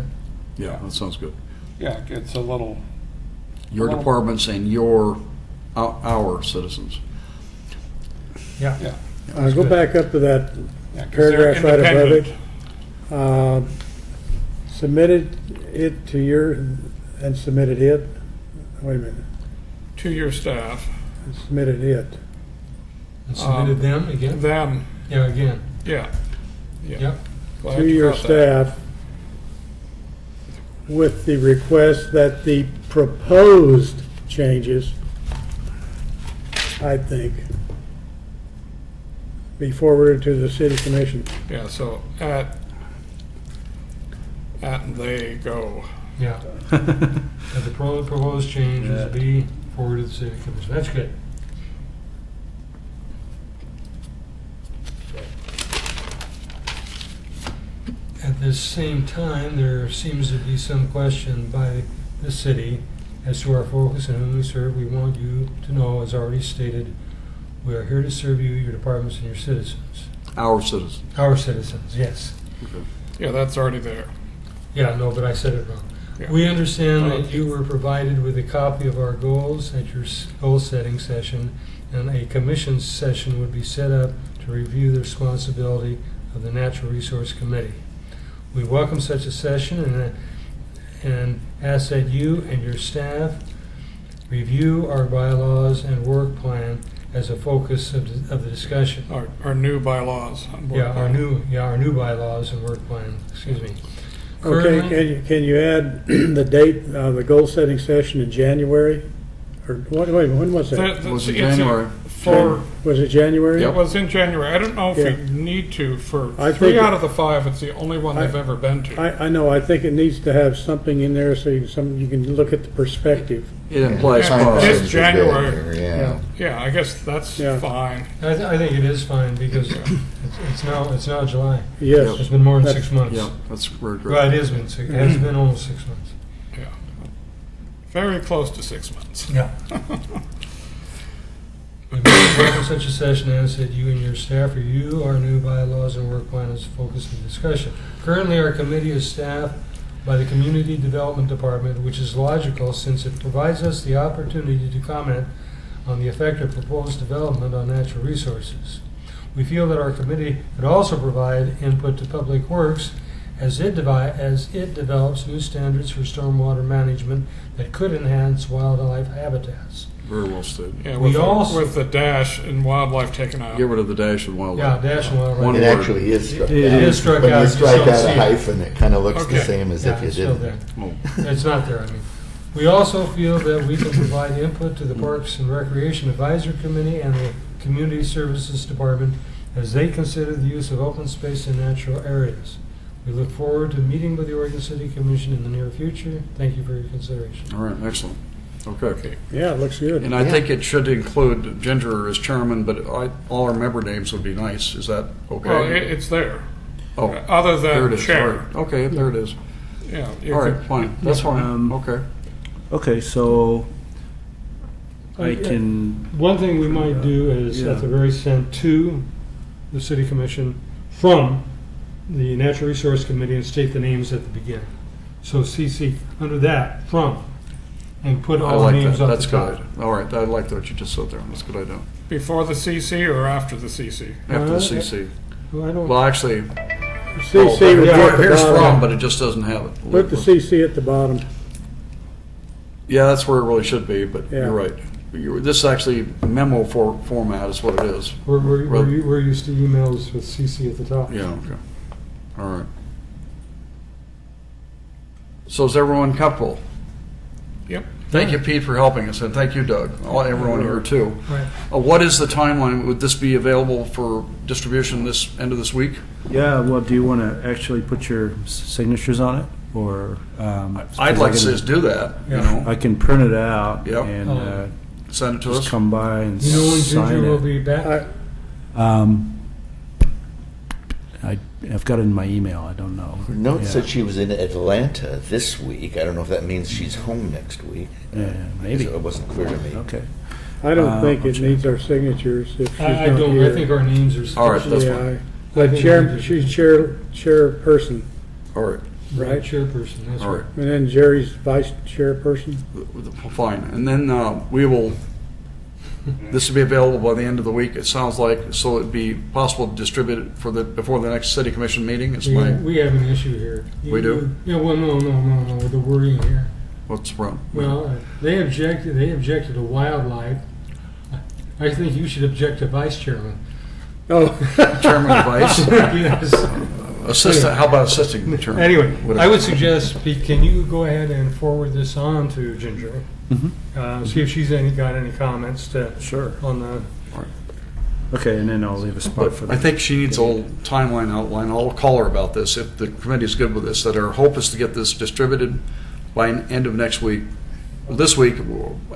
Yeah, that sounds good. Yeah, it gets a little, Your Well- departments and our citizens. Yeah. yeah. Go back up to that Yeah, 'cause they're paragraph right above it. independent. Submitted it to your, and submitted it, wait a minute, To your staff. submitted it. And submitted them again? Them, Yeah, again. yeah. Yeah. Yep. Glad To you your caught that. staff with the request that the proposed changes, I think, be forwarded to the city commission. Yeah, so at they go. Yeah. And the proposed changes be forwarded to the city commission. That's good. At the same time, there seems to be some question by the city as to our focus and whom we serve. We want you to know, as already stated, we are here to serve you, your departments, and your citizens. Our citizens. Our citizens, yes. Okay. Yeah, that's already there. Yeah, no, but I said it wrong. Yeah. We understand that you were provided with a copy of our goals at your goal-setting session, and a commission session would be set up to review the responsibility of the Natural Resource Committee. We welcome such a session and ask that you and your staff review our bylaws and work plan as a focus of the discussion. Our new bylaws. on board. Yeah, our new bylaws and work plan, excuse me. Okay, Currently- can you add the date of the goal-setting session in January? Or, wait, when was that? Was it It's January? Was it January? It was in January. I don't know if Yeah. we need to. For I 3 think- out of the 5, it's the only one they've ever been to. I know, I think it needs to have something in there so you can look at the perspective. It implies Yeah, cost. this January. Yeah. Yeah, I guess that's Yeah. fine. I think it is fine because it's now July. Yes. It's been more than That's- 6 months. Yeah, that's very great. Well, it has been almost 6 months. Yeah. Very close to 6 months. Yeah. We welcome such a session and said you and your staff review our new bylaws and work plan as a focus of discussion. Currently, our committee is staffed by the Community Development Department, which is logical since it provides us the opportunity to comment on the effect of proposed development on natural resources. We feel that our committee could also provide input to Public Works as it develops new standards for stormwater management that could enhance wildlife habitats. Very well stated. Yeah, We with, also- with the dash and wildlife taken out. Get rid of the dash and Yeah, wildlife. dash and wildlife. One It word. actually is struck out. It is struck When out, you you strike don't out see a it. hyphen, it kind of looks the Okay. same as Yeah, if you it's still didn't. there. Oh, It's not there, I mean. We also feel that we can provide input to the Parks and Recreation Advisory Committee and the Community Services Department as they consider the use of open space in natural areas. We look forward to meeting with the Oregon City Commission in the near future. Thank you for your consideration. all right, excellent. Okay. Yeah, it looks good. And I think it should include Ginger as chairman, but all our member names would be nice. Is that okay? Well, it's there. Oh, Other there it than is. All chair. right. Okay, there it is. Yeah. you All right, could- fine. That's fine. Okay. Okay, so I can, One thing we might do is Yeah. at the very send to the City Commission from the Natural Resource Committee and state the names at the beginning. So CC under that, from, and put I all the like names that. up That's the top. good. All right, I like that you just said there. That's a good idea. Before the CC or after the CC? After the Uh, CC. Well, I don't. Well, actually, CC would be at the Here's from, bottom. but it just doesn't have it. Put the CC at the bottom. Yeah, that's where it really should be, but Yeah. you're right. This is actually memo format is what it is. We're used to emails with CC at the top. Yeah, okay. All right. So is everyone comfortable? Yep. Thank you, Pete, for helping us, and thank you, Doug, everyone here too. Right. What is the timeline? Would this be available for distribution this end of this week? Yeah, well, do you want to actually put your signatures on it, or? I'd like to see us do that, you Yeah. know, I can print it out Yep. and send it to just us. come by and You know when sign Ginger will it. be back? I've got it in my email, I don't know. Her note Yeah. said she was in Atlanta this week. I don't know if that means she's home next week. Yeah, maybe. It wasn't clear to me. Okay. I don't think it I'll needs our signatures if she's not I don't, here. I think our names are. All right, that's Yeah, fine. but she's chairperson, All right, right? Chairperson, that's all right. right. And then Jerry's vice chairperson. Fine. And then we will, this will be available by the end of the week, it sounds like, so it'd be possible to distribute it before the next city commission meeting? Is my, We have an issue here. We do? Yeah, well, no, with the wording here. what's wrong? Well, they objected to wildlife. I think you should object to vice chairman. Oh, Chairman and vice? Yes. Assistant, how about assisting chairman? Anyway, Whatever. I would suggest, Pete, can you go ahead and forward this on to Ginger? See if she's got any comments Sure. on the, Okay, and then I'll leave a spot for I think she needs a little timeline outline. I'll call her about this if the committee's good with this, that our hope is to get this distributed by end of next week, this week,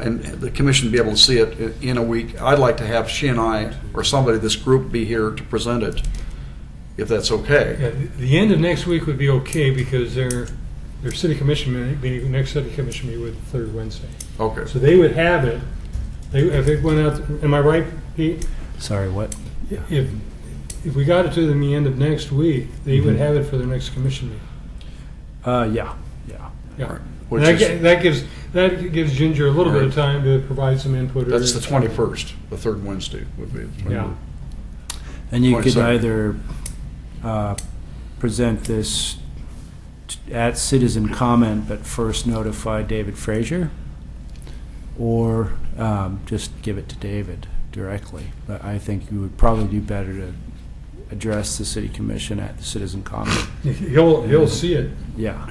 and the commission be able to see it in a week. I'd like to have she and I, or somebody, this group, be here to present it, if that's okay. yeah, the end of next week would be okay because their city commission meeting, next city commission meeting would third Wednesday. Okay. So they would have it, if it went out, am I right, Pete? Sorry, what? If we got it to them the end of next week, they would have it for their next commission meeting. Yeah. Yeah. Which That is, gives Ginger a little bit of time to provide some input. that's the 21st, the third Wednesday would be. Yeah. And you could 22nd. either present this at citizen comment, but first notify David Frazier, or just give it to David directly. But I think you would probably do better to address the city commission at the citizen comment. He'll see it. Yeah.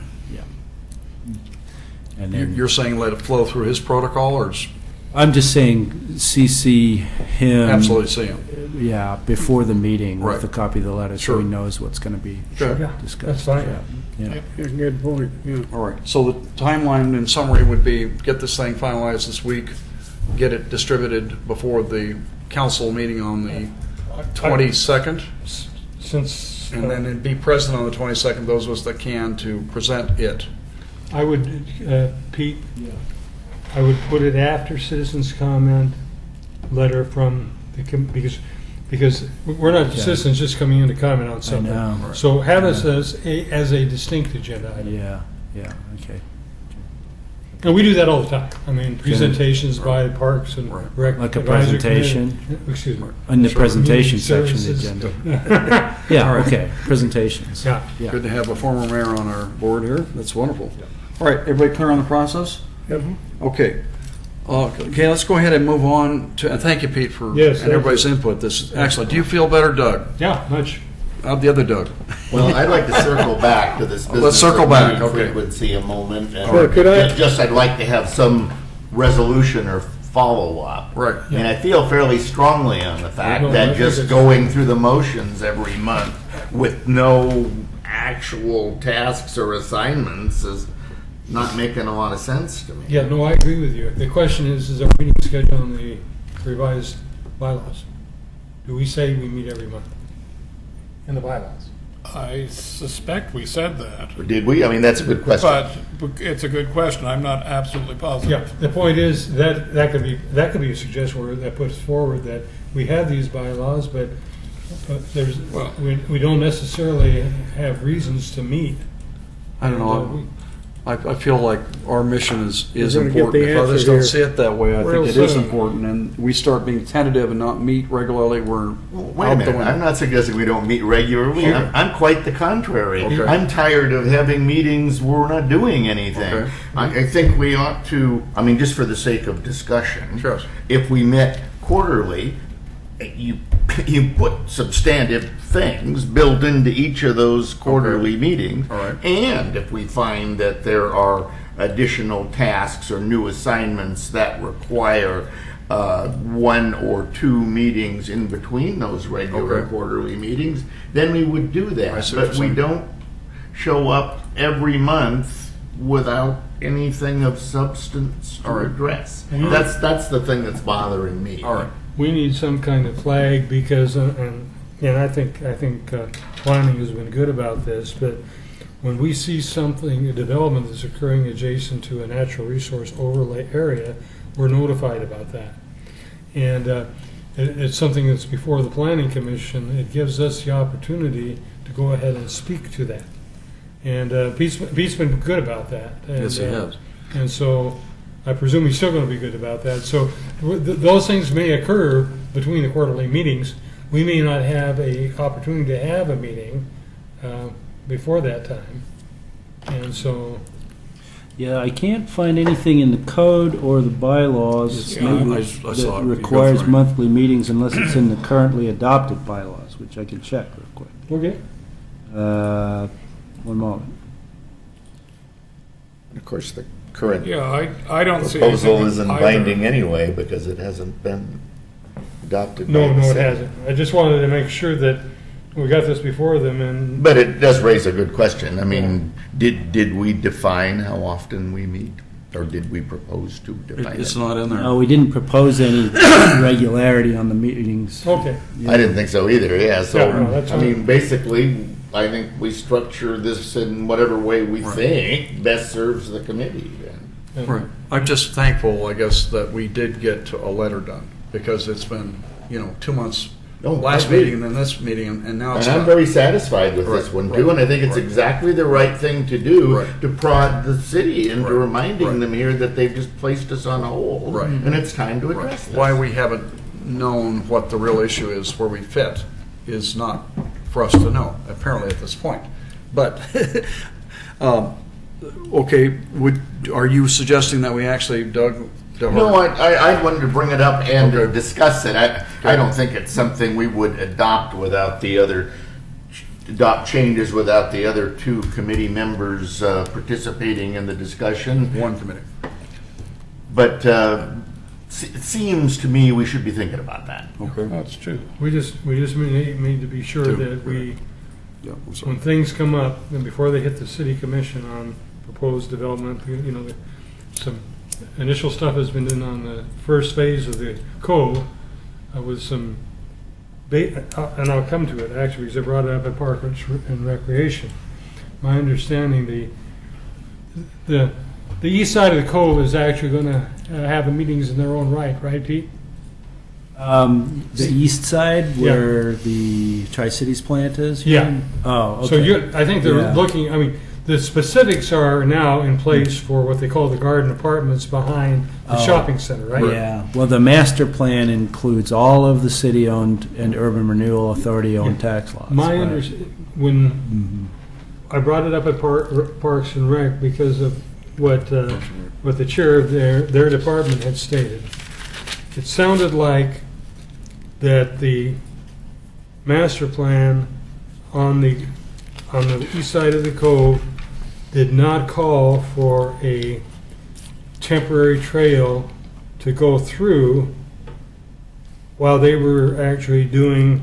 And then You're saying let it flow through his protocol, or just I'm just saying CC him. absolutely see him? Yeah, before the meeting Right. with a copy of the letter, Sure. so he knows what's going to be Okay. Yeah, discussed. that's fine. Yeah. yeah, good point, yeah. All right, so the timeline in summary would be, get this thing finalized this week, get it distributed before the council meeting on the 22nd, Since and then it'd be present on the 22nd, those of us that can, to present it. I would, Pete, I would put it after citizens' comment letter from the, because we're not citizens just coming in to comment on something. know. So have us as a distinct agenda item. Yeah, okay. And we do that all the time. I mean, presentations by Parks and Right. Rec. Like a Advisory presentation? Committee. Excuse me. In the Sure. presentation Community section of the services. agenda. Yeah, okay, presentations. Yeah. Yeah. Good to have a former mayor on our board here, that's wonderful. All right, everybody clear on the process? Yep. Okay. Okay, let's go ahead and move on to, and thank you, Pete, for, Yes, and everybody's input. This is excellent. Do you feel better, Doug? Yeah, much. The other Doug? Well, I'd like to circle back to this business. Let's circle of back, meeting okay. Frequency a moment. and Sure, could I- Just, I'd like to have some resolution or follow-up. Right. And I feel fairly strongly on the fact No, I that think just it's- going through the motions every month with no actual tasks or assignments is not making a lot of sense to me. Yeah, no, I agree with you. The question is our meeting schedule on the revised bylaws? Do we say we meet every month in the bylaws? I suspect we said that, Did we? I mean, that's a good question. but it's a good question. I'm not absolutely positive. Yeah, the point is that could be a suggestion where that puts forward that we have these bylaws, but there's, Well- we don't necessarily have reasons to meet. I don't know. And, I feel like our mission is We're gonna get important. the If others answer don't here see it that way, I Real think it is soon. important, and we start being tentative and not meet regularly, we're Wait a out the minute, I'm window. not suggesting we don't meet regularly. Sure. I'm quite the contrary. Okay. I'm tired of having meetings where we're not doing anything. Okay. I think we ought to, I mean, just for the sake of discussion. Sure. If we met quarterly, you put substantive things built into each of those quarterly meetings. All right. And if we find that there are additional tasks or new assignments that require one or two meetings in between those regular Okay. quarterly meetings, then we would do I that. see what But you're we saying. don't show up every month without anything of substance to All right. address. That's the thing that's bothering me. All right. We need some kind of flag because, and I think planning has been good about this, but when we see something, a development that's occurring adjacent to a natural resource overlay area, we're notified about that. And it's something that's before the planning commission. It gives us the opportunity to go ahead and speak to that. And Pete's been good about that. And, Yes, he has. And so I presume he's still going to be good about that. So those things may occur between the quarterly meetings. We may not have a opportunity to have a meeting before that time. And so, Yeah, I can't find anything in the code or the bylaws Yeah, I saw that it. You go requires through it. monthly meetings unless it's in the currently adopted bylaws, which I can check real quick. okay. One moment. Of course, the current Yeah, I don't see proposal anything isn't either. binding anyway because it hasn't been adopted. by No, the it city. hasn't. I just wanted to make sure that we got this before them and, But it does raise a good question. I mean, did we define how often we meet? Or did we propose to define It's it? not in there. No, we didn't propose any regularity on the meetings. okay. I didn't think so either, yeah. So, Yeah, no, that's I fine. mean, basically, I think we structure this in whatever way we think best serves the committee then. Right. I'm just thankful, I guess, that we did get a letter done, because it's been, 2 months, Oh, last I agree. meeting and then this meeting, and now it's And I'm done. very satisfied with this Right, one right, too, and I think it's right. exactly the right thing to do Right. to prod the city into Right, reminding right. them here that they've just placed us on hold. Right. And it's time to Right. address this. Why we haven't known what the real issue is, where we fit, is not for us to know, apparently at this point. But, okay, are you suggesting that we actually, Doug? No, I wanted to bring it up and Okay. discuss it. I don't think it's something we would adopt without the other, adopt changes without the other two committee members participating in the discussion. One committee. But it seems to me we should be thinking about that. Okay. That's true. We just need to be sure Two, that we, Yeah, I'm sorry. when things come up, and before they hit the city commission on proposed development, some initial stuff has been done on the first phase of the cove with some, and I'll come to it actually, because I brought it up at Park and Recreation. My understanding, the east side of the cove is actually going to have the meetings in their own right, Pete? The east side, where the Tri-Cities plant is? you Yeah. mean? Oh, okay. So I think they're Yeah. looking, the specifics are now in place for what they call the garden apartments behind the Oh. shopping center, right? Yeah, well, the master plan includes all of the city-owned and urban renewal authority-owned tax lots. My right. when I brought it up at Parks and Rec because of what the chair of their department had stated. It sounded like that the master plan on the east side of the cove did not call for a temporary trail to go through while they were actually doing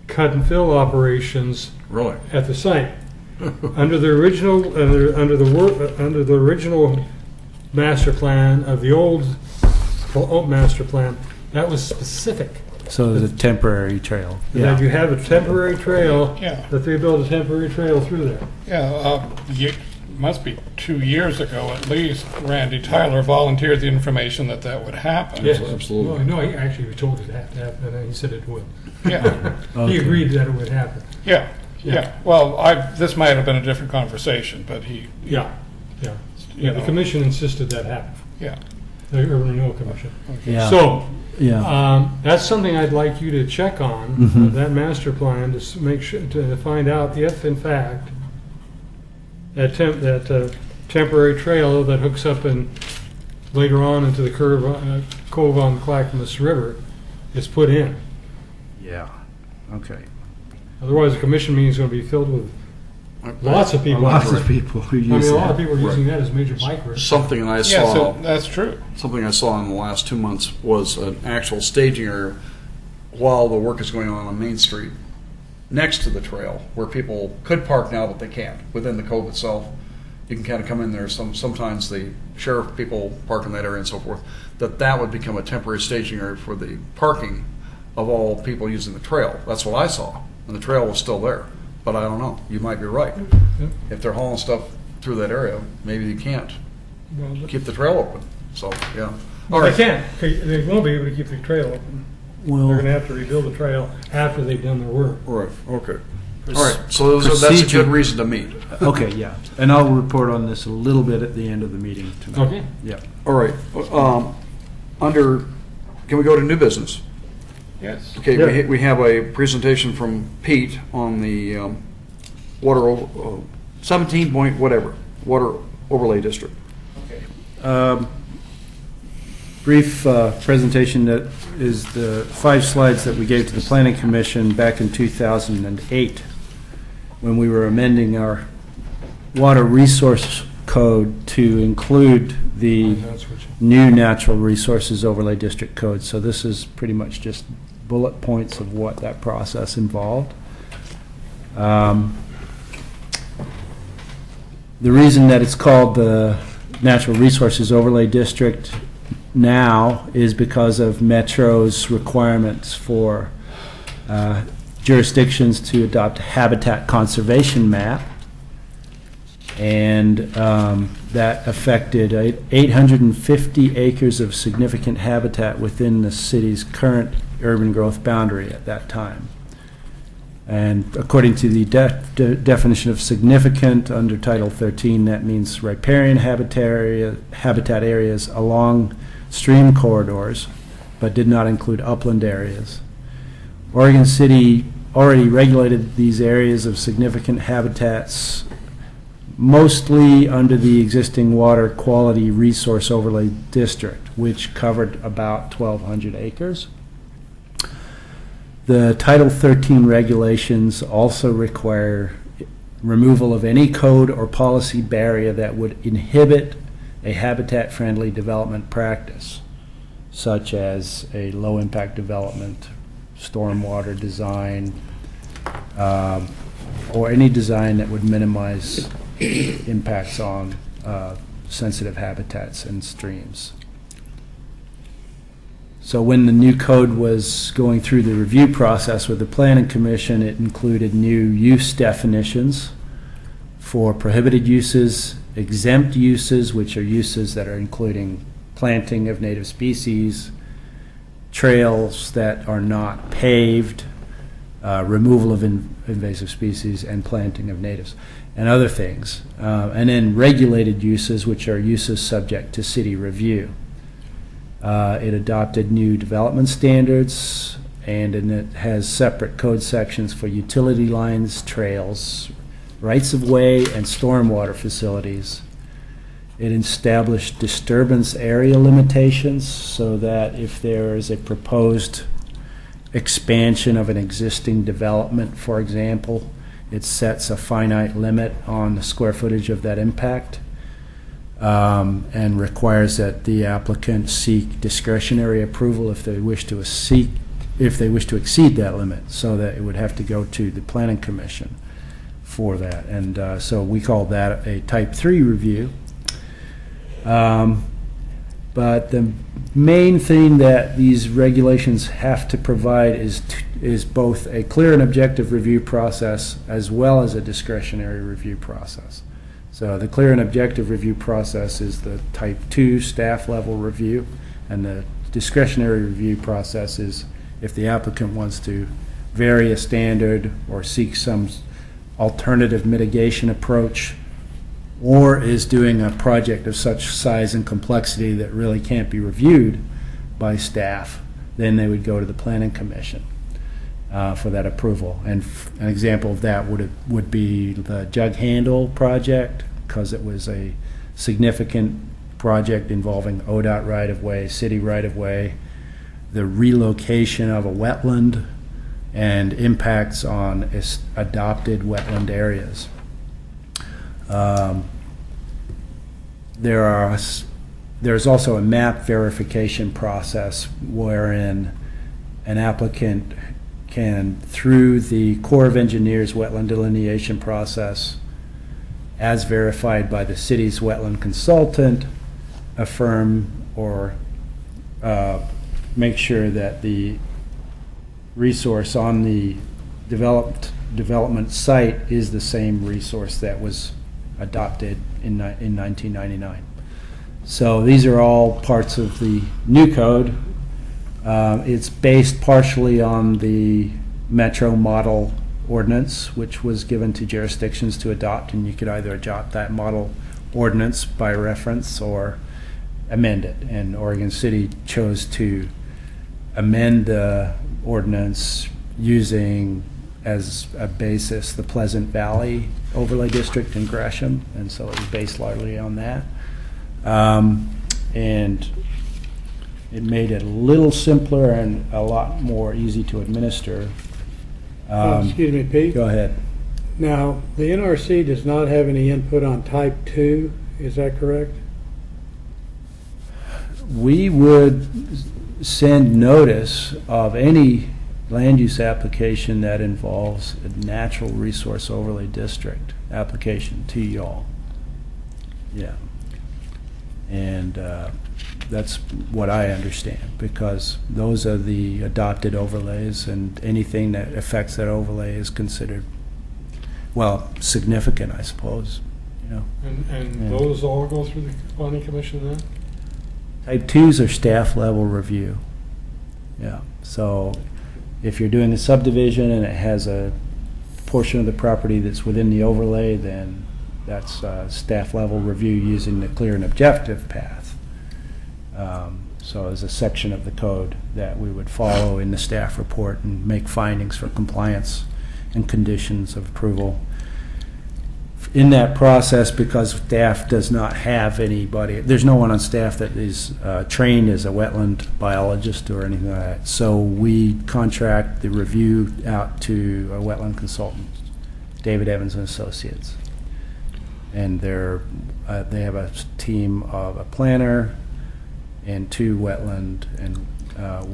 cut and fill operations Really? at the site. Under the original under the original master plan of the old master plan, that was specific. So there's a temporary trail. That you have a temporary trail, Yeah. that they built a temporary trail through there. Yeah, must be 2 years ago at least, Randy Tyler volunteered the information that would happen. Yes, absolutely. No, he actually told it to happen, and he said it would. Yeah, He Okay. agreed that it would happen. yeah. Well, this might have been a different conversation, but he, Yeah. you the know. commission insisted that happen, Yeah. the Urban Renewal Commission. Yeah. So, Yeah. that's something I'd like you to check on, Mhm. that master plan, to make sure, to find out if in fact that temporary trail that hooks up and later on into the cove on Clackamas River is put in. Yeah. Okay. Otherwise, the commission meeting is going to be filled with lots of people. Lots of people who I use mean, a lot that. of people are using that as major bike routes. Something I Yeah, saw. so that's true. Something I saw in the last 2 months was an actual staging area while the work is going on Main Street, next to the trail, where people could park now, but they can't, within the cove itself. You can kind of come in there, sometimes the sheriff people park in that area and so forth, that would become a temporary staging area for the parking of all people using the trail. That's what I saw, and the trail was still there. But I don't know, you might be right. Yeah. If they're hauling stuff through that area, maybe you can't Well, keep the trail open, so, yeah. Well, they can't. They won't be able to keep the trail open. They're Well, going to have to rebuild the trail after they've done their work. Right, okay. All right, so that's a Procedure- good reason to meet. okay, yeah. And I'll report on this a little bit at the end of the meeting tonight. Okay. Yeah. All right, can we go to new business? Yes. Okay, Yeah. we have a presentation from Pete on the water, 17 point whatever, water overlay district. Brief presentation that is the 5 slides that we gave to the Planning Commission back in 2008 when we were amending our water resource code to include the That's what new natural resources overlay district code. So this is pretty much just bullet points of what that process involved. The reason that it's called the Natural Resources Overlay District now is because of Metro's requirements for jurisdictions to adopt a habitat conservation map. And that affected 850 acres of significant habitat within the city's current urban growth boundary at that time. And according to the definition of significant under Title 13, that means riparian habitat areas along stream corridors, but did not include upland areas. Oregon City already regulated these areas of significant habitats mostly under the existing Water Quality Resource Overlay District, which covered about 1,200 acres. The Title 13 regulations also require removal of any code or policy barrier that would inhibit a habitat-friendly development practice, such as a low-impact development, stormwater design, or any design that would minimize impacts on sensitive habitats and streams. So when the new code was going through the review process with the Planning Commission, it included new use definitions for prohibited uses, exempt uses, which are uses that are including planting of native species, trails that are not paved, removal of invasive species, and planting of natives, and other things. And then regulated uses, which are uses subject to city review. It adopted new development standards, and it has separate code sections for utility lines, trails, rights-of-way, and stormwater facilities. It established disturbance area limitations so that if there is a proposed expansion of an existing development, for example, it sets a finite limit on the square footage of that impact. And requires that the applicant seek discretionary approval if they wish to exceed that limit, so that it would have to go to the Planning Commission for that. And so we call that a Type 3 review. But the main thing that these regulations have to provide is both a clear and objective review process as well as a discretionary review process. So the clear and objective review process is the Type 2 staff level review, and the discretionary review process is if the applicant wants to vary a standard or seek some alternative mitigation approach or is doing a project of such size and complexity that really can't be reviewed by staff, then they would go to the planning commission for that approval. And an example of that would be the Jug Handle project, because it was a significant project involving ODOT right-of-way, city right-of-way, the relocation of a wetland, and impacts on adopted wetland areas. There's also a map verification process wherein an applicant can, through the Corps of Engineers wetland delineation process, as verified by the city's wetland consultant, affirm or make sure that the resource on the development site is the same resource that was adopted in 1999. So these are all parts of the new code. It's based partially on the Metro Model Ordinance, which was given to jurisdictions to adopt, and you could either adopt that model ordinance by reference or amend it. And Oregon City chose to amend the ordinance using as a basis the Pleasant Valley Overlay District in Gresham, and so it was based largely on that. And it made it a little simpler and a lot more easy to administer. Excuse me, Pete. Go ahead. Now, the NRC does not have any input on type 2, is that correct? We would send notice of any land use application that involves a natural resource overlay district application to y'all. Yeah. And that's what I understand, because those are the adopted overlays, and anything that affects that overlay is considered, well, significant, I suppose, you know. And Yeah. those all go through the planning commission then? Type 2s are staff level review. Yeah, so if you're doing a subdivision and it has a portion of the property that's within the overlay, then that's staff level review using the clear and objective path. So as a section of the code that we would follow in the staff report and make findings for compliance and conditions of approval. In that process, because staff does not have anybody, there's no one on staff that is trained as a wetland biologist or anything like that. So we contract the review out to a wetland consultant, David Evans and Associates. And they have a team of a planner and 2 wetland and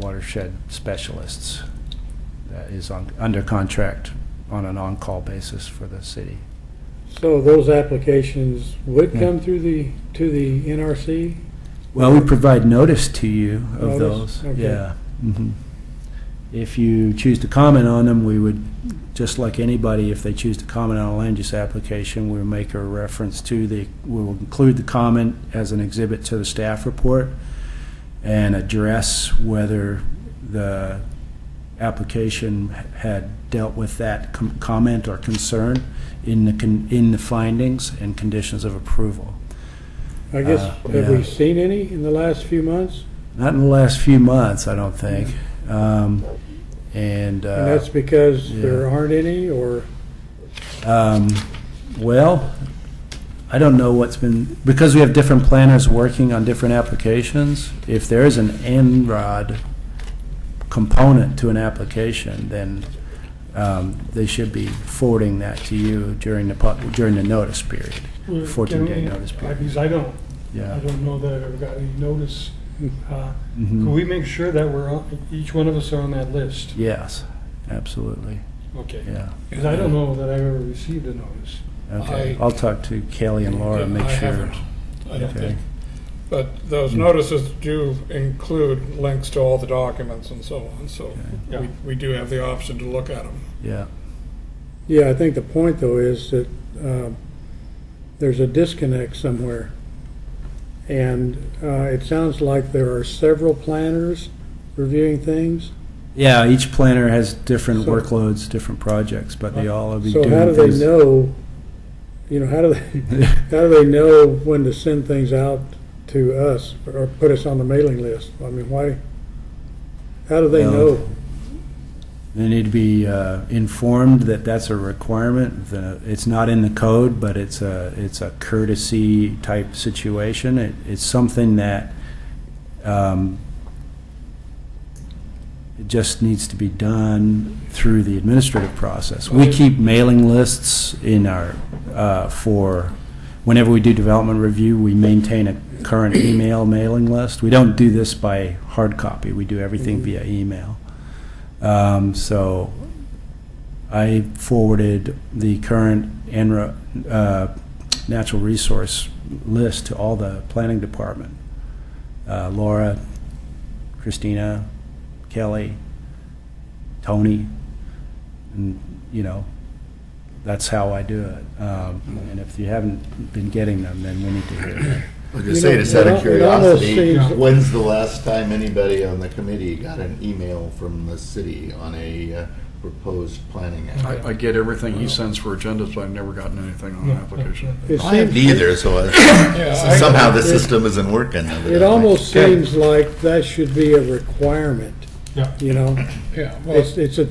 watershed specialists that is under contract on an on-call basis for the city. So those applications would come through to the NRC? Well, we provide notice to you of Notice? those. Okay. Yeah. Mhm. If you choose to comment on them, we would, just like anybody, if they choose to comment on a land use application, we'll make a reference to we'll include the comment as an exhibit to the staff report and address whether the application had dealt with that comment or concern in the findings and conditions of approval. I guess, have yeah. we seen any in the last few months? Not in the last few months, I don't think. And And that's because yeah. there aren't any, or? Well, I don't know what's been, because we have different planners working on different applications, if there is an NROD component to an application, then they should be forwarding that to you during the notice period, 14-day notice period. Because I don't Yeah. know that I've ever got any notice. Mhm. Could we make sure that each one of us are on that list? Yes, absolutely, Okay. yeah. Because I don't know that I've ever received a notice. Okay, I'll talk to Kelly and Laura and make I sure. haven't, I don't Okay. think. But those notices do include links to all the documents and so on, so Yeah. we do have the option to look at them. Yeah, Yeah, I think the point, though, is that there's a disconnect somewhere. And it sounds like there are several planners reviewing things. yeah, each planner has different So- workloads, different projects, but they all will be So doing how do things. they know you know, how do they know when to send things out to us or put us on the mailing list? I mean, why, how do they Well, know? They need to be informed that that's a requirement. It's not in the code, but it's a courtesy type situation. It's something that it just needs to be done through the administrative process. We keep mailing lists in our, for whenever we do development review, we maintain a current email mailing list. We don't do this by hard copy. We do everything via email. So I forwarded the current natural resource list to all the planning department. Laura, Christina, Kelly, Tony, and, you know, that's how I do it. And if you haven't been getting them, then we need to hear that. I was gonna You say, know, just out of it almost curiosity, seems- when's the last time anybody on the committee got an email from the city on a proposed planning act? I get everything he sends for agendas, but I've never gotten anything on an application. It I haven't seems- either, so I- somehow the system isn't working. It almost seems like that should be a requirement, Yeah. you know? Yeah, well, It's a,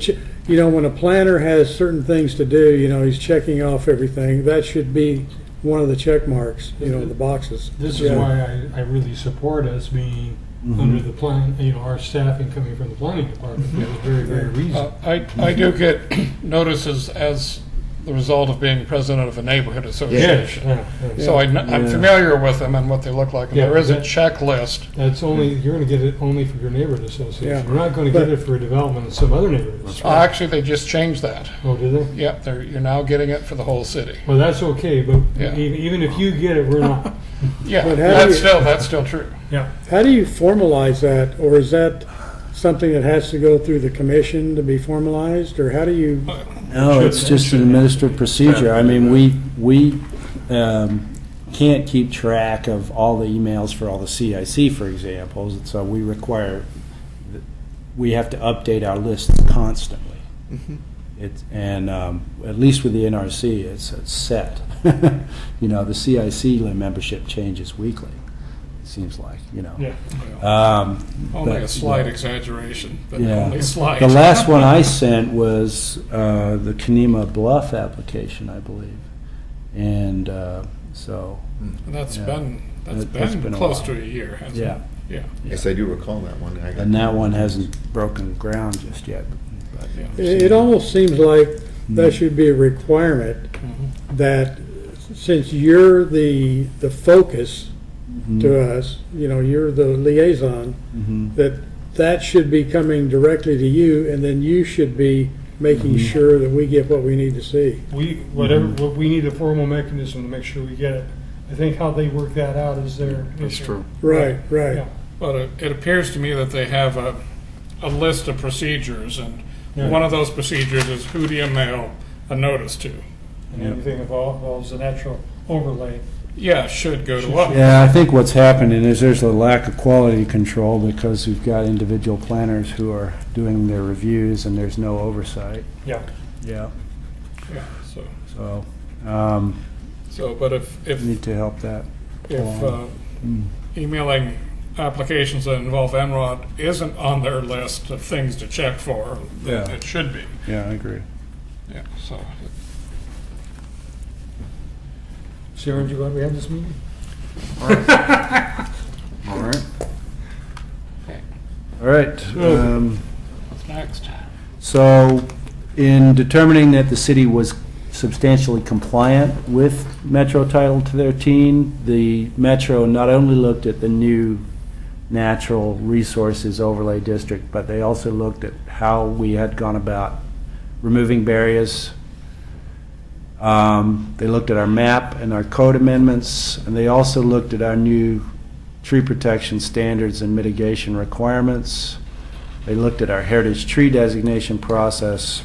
you know, when a planner has certain things to do, you know, he's checking off everything, that should be one of the check marks, you know, the boxes. This is Yeah. why I really support us being under the plan, you know, our staffing coming from the planning department. That was very, very reasonable. I do get notices as the result of being president of a neighborhood association. Yeah. So I'm Yeah. familiar with them and what they look like. And Yeah, there is a that- checklist. That's only, you're gonna get it only for your neighborhood association. Yeah. You're not gonna get it for a development in some other neighborhoods. Actually, they just changed that. Oh, did they? Yep, you're now getting it for the whole city. Well, that's okay, but Yeah. even if you get it, we're not. Yeah, But how do that's still true. Yeah. How do you formalize that, or is that something that has to go through the commission to be formalized, or how do you? No, it's just an administrative procedure. I mean, we can't keep track of all the emails for all the CIC, for example, and so we have to update our lists constantly. And at least with the NRC, it's set. You know, the CIC membership changes weekly, it seems like, you know. Yeah. Only But, a slight yeah. exaggeration, but Yeah. only slight. The last one I sent was the Kenema Bluff application, I believe. And so, That's Yeah. been That's been a close while. to a year, hasn't yeah. it? Yeah. Yes, I do recall that one. I got- And that one hasn't broken ground just yet. But Yeah. It almost seems like that should be a requirement, that since you're the focus to us, you know, you're the liaison, that should be coming directly to you, and then you should be making sure that we get what we need to see. We need a formal mechanism to make sure we get it. I think how they work that out is their That's issue. true. Right, right. Yeah. But it appears to me that they have a list of procedures, and Yeah. one of those procedures is who do you mail a notice to? And anything involves a natural overlay. Yeah, should go to us. Yeah, I think what's happening is there's a lack of quality control because we've got individual planners who are doing their reviews and there's no oversight. Yeah. Yeah. Yeah, so, So, but if we need to help that. along. emailing applications that involve Enrod isn't on their list of things to check for, then Yeah. it should be. Yeah, I agree. Yeah, so, Sharon, do you want to have this meeting? All right. All right. what's next? So, in determining that the city was substantially compliant with Metro Title 13, the Metro not only looked at the new natural resources overlay district, but they also looked at how we had gone about removing barriers. They looked at our map and our code amendments, and they also looked at our new tree protection standards and mitigation requirements. They looked at our heritage tree designation process.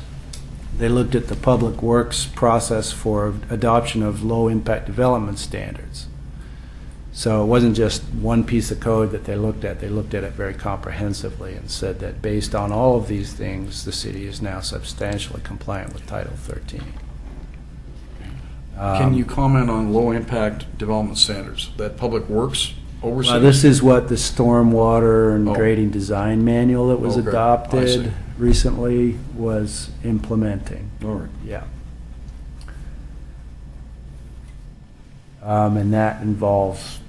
They looked at the public works process for adoption of low-impact development standards. So it wasn't just one piece of code that they looked at it very comprehensively and said that based on all of these things, the city is now substantially compliant with Title 13. Can you comment on low-impact development standards that Public Works oversees? Well, this is what the stormwater and Oh. grading design manual that was Okay, I see. adopted recently was implementing. All right. Yeah. And that involves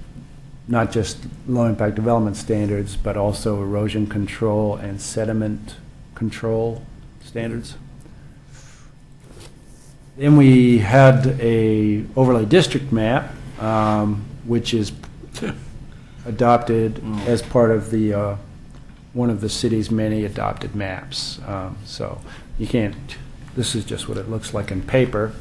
not just low-impact development standards, but also erosion control and sediment control standards. Then we had a overlay district map, which is adopted as part of the, one of the city's many adopted maps. So you can't, this is just what it looks like in paper.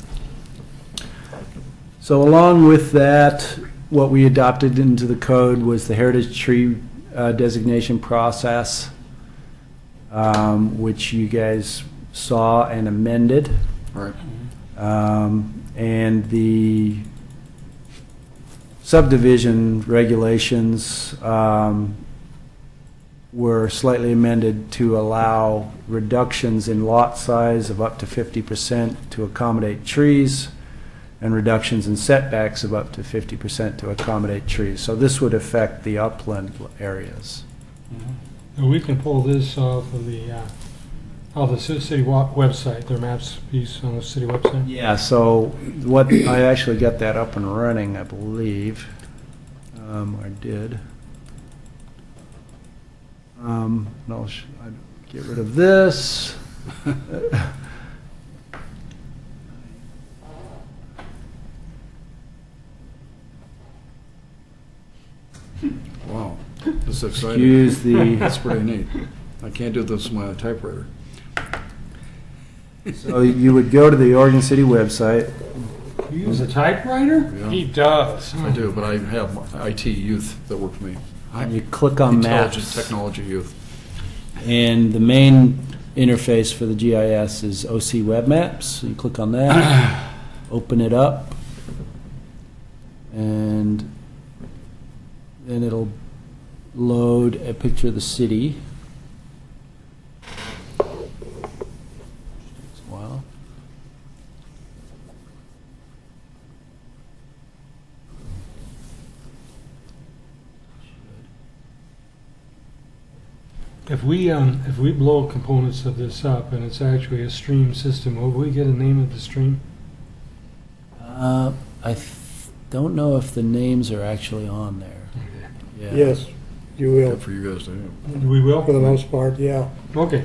So along with that, what we adopted into the code was the heritage tree designation process, which you guys saw and amended. All right. And the subdivision regulations were slightly amended to allow reductions in lot size of up to 50% to accommodate trees, and reductions in setbacks of up to 50% to accommodate trees. So this would affect the upland areas. And we can pull this off of the city website, their maps piece on the city website. Yeah, so what, I actually got that up and running, I believe. I did. No, I'd get rid of this. Wow, this is exciting. Use the, That's pretty neat. I can't do this with my typewriter. so you would go to the Oregon City website. You use a typewriter? Yeah, He does. I do, but I have IT youth that work for me. You click on Intelligent maps, technology youth. and the main interface for the GIS is OC Web Maps. So you click on that, open it up, and then it'll load a picture of the city. Takes a while. If we blow components of this up and it's actually a stream system, will we get a name of the stream? Don't know if the names are actually on there. Yeah. Yes, you will, Good for you guys to have. We will? for the most part, yeah. Okay.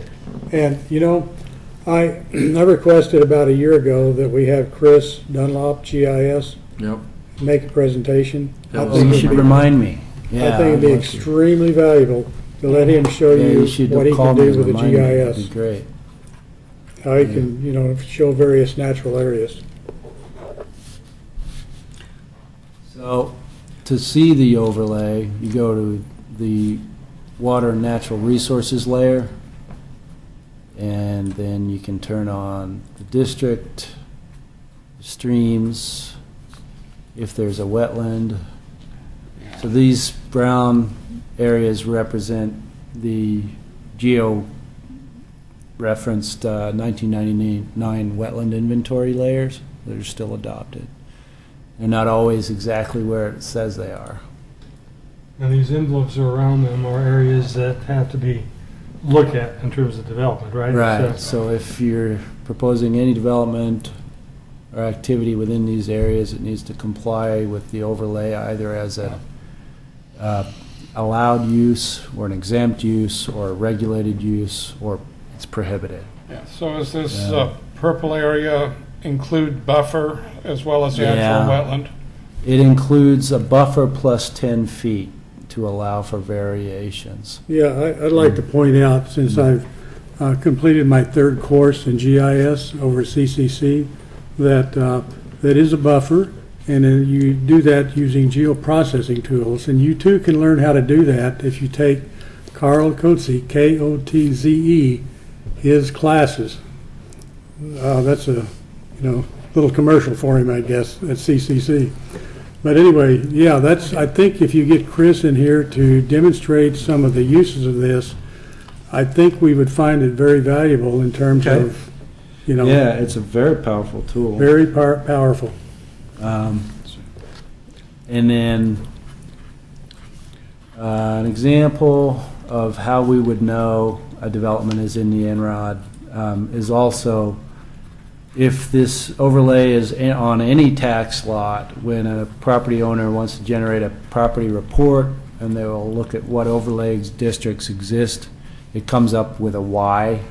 And, you know, I requested about a year ago that we have Chris Dunlop, GIS, Yep. make a presentation. Yeah, I well, Oh, you think should it'd be- remind me. Yeah, I think it'd be I'd love to. extremely valuable to let him show Yeah, you should what he call can me do and with the remind me. That'd GIS. be great. How he can, you know, show various natural areas. So, to see the overlay, you go to the water and natural resources layer, and then you can turn on the district, streams, if there's a wetland. So these brown areas represent the geo-referenced 1999 wetland inventory layers that are still adopted. They're not always exactly where it says they are. And these envelopes around them are areas that have to be looked at in terms of development, right? Right, So- so if you're proposing any development or activity within these areas, it needs to comply with the overlay either as a allowed use, or an exempt use, or a regulated use, or it's prohibited. Yeah, so is this Yeah. purple area include buffer as well as the Yeah. actual wetland? It includes a buffer plus 10 feet to allow for variations. Yeah, I'd like to point out, since I've completed my third course in GIS over at CCC, that that is a buffer, and then you do that using geoprocessing tools. And you too can learn how to do that if you take Carl Kotze, Kotze, his classes. That's a, little commercial for him, I guess, at CCC. But anyway, yeah, I think if you get Chris in here to demonstrate some of the uses of this, I think we would find it very valuable in terms Okay. of, Yeah, it's a very powerful tool. very powerful. And then an example of how we would know a development is in the NROD is also if this overlay is on any tax lot, when a property owner wants to generate a property report and they will look at what overlay districts exist, it comes up with a Y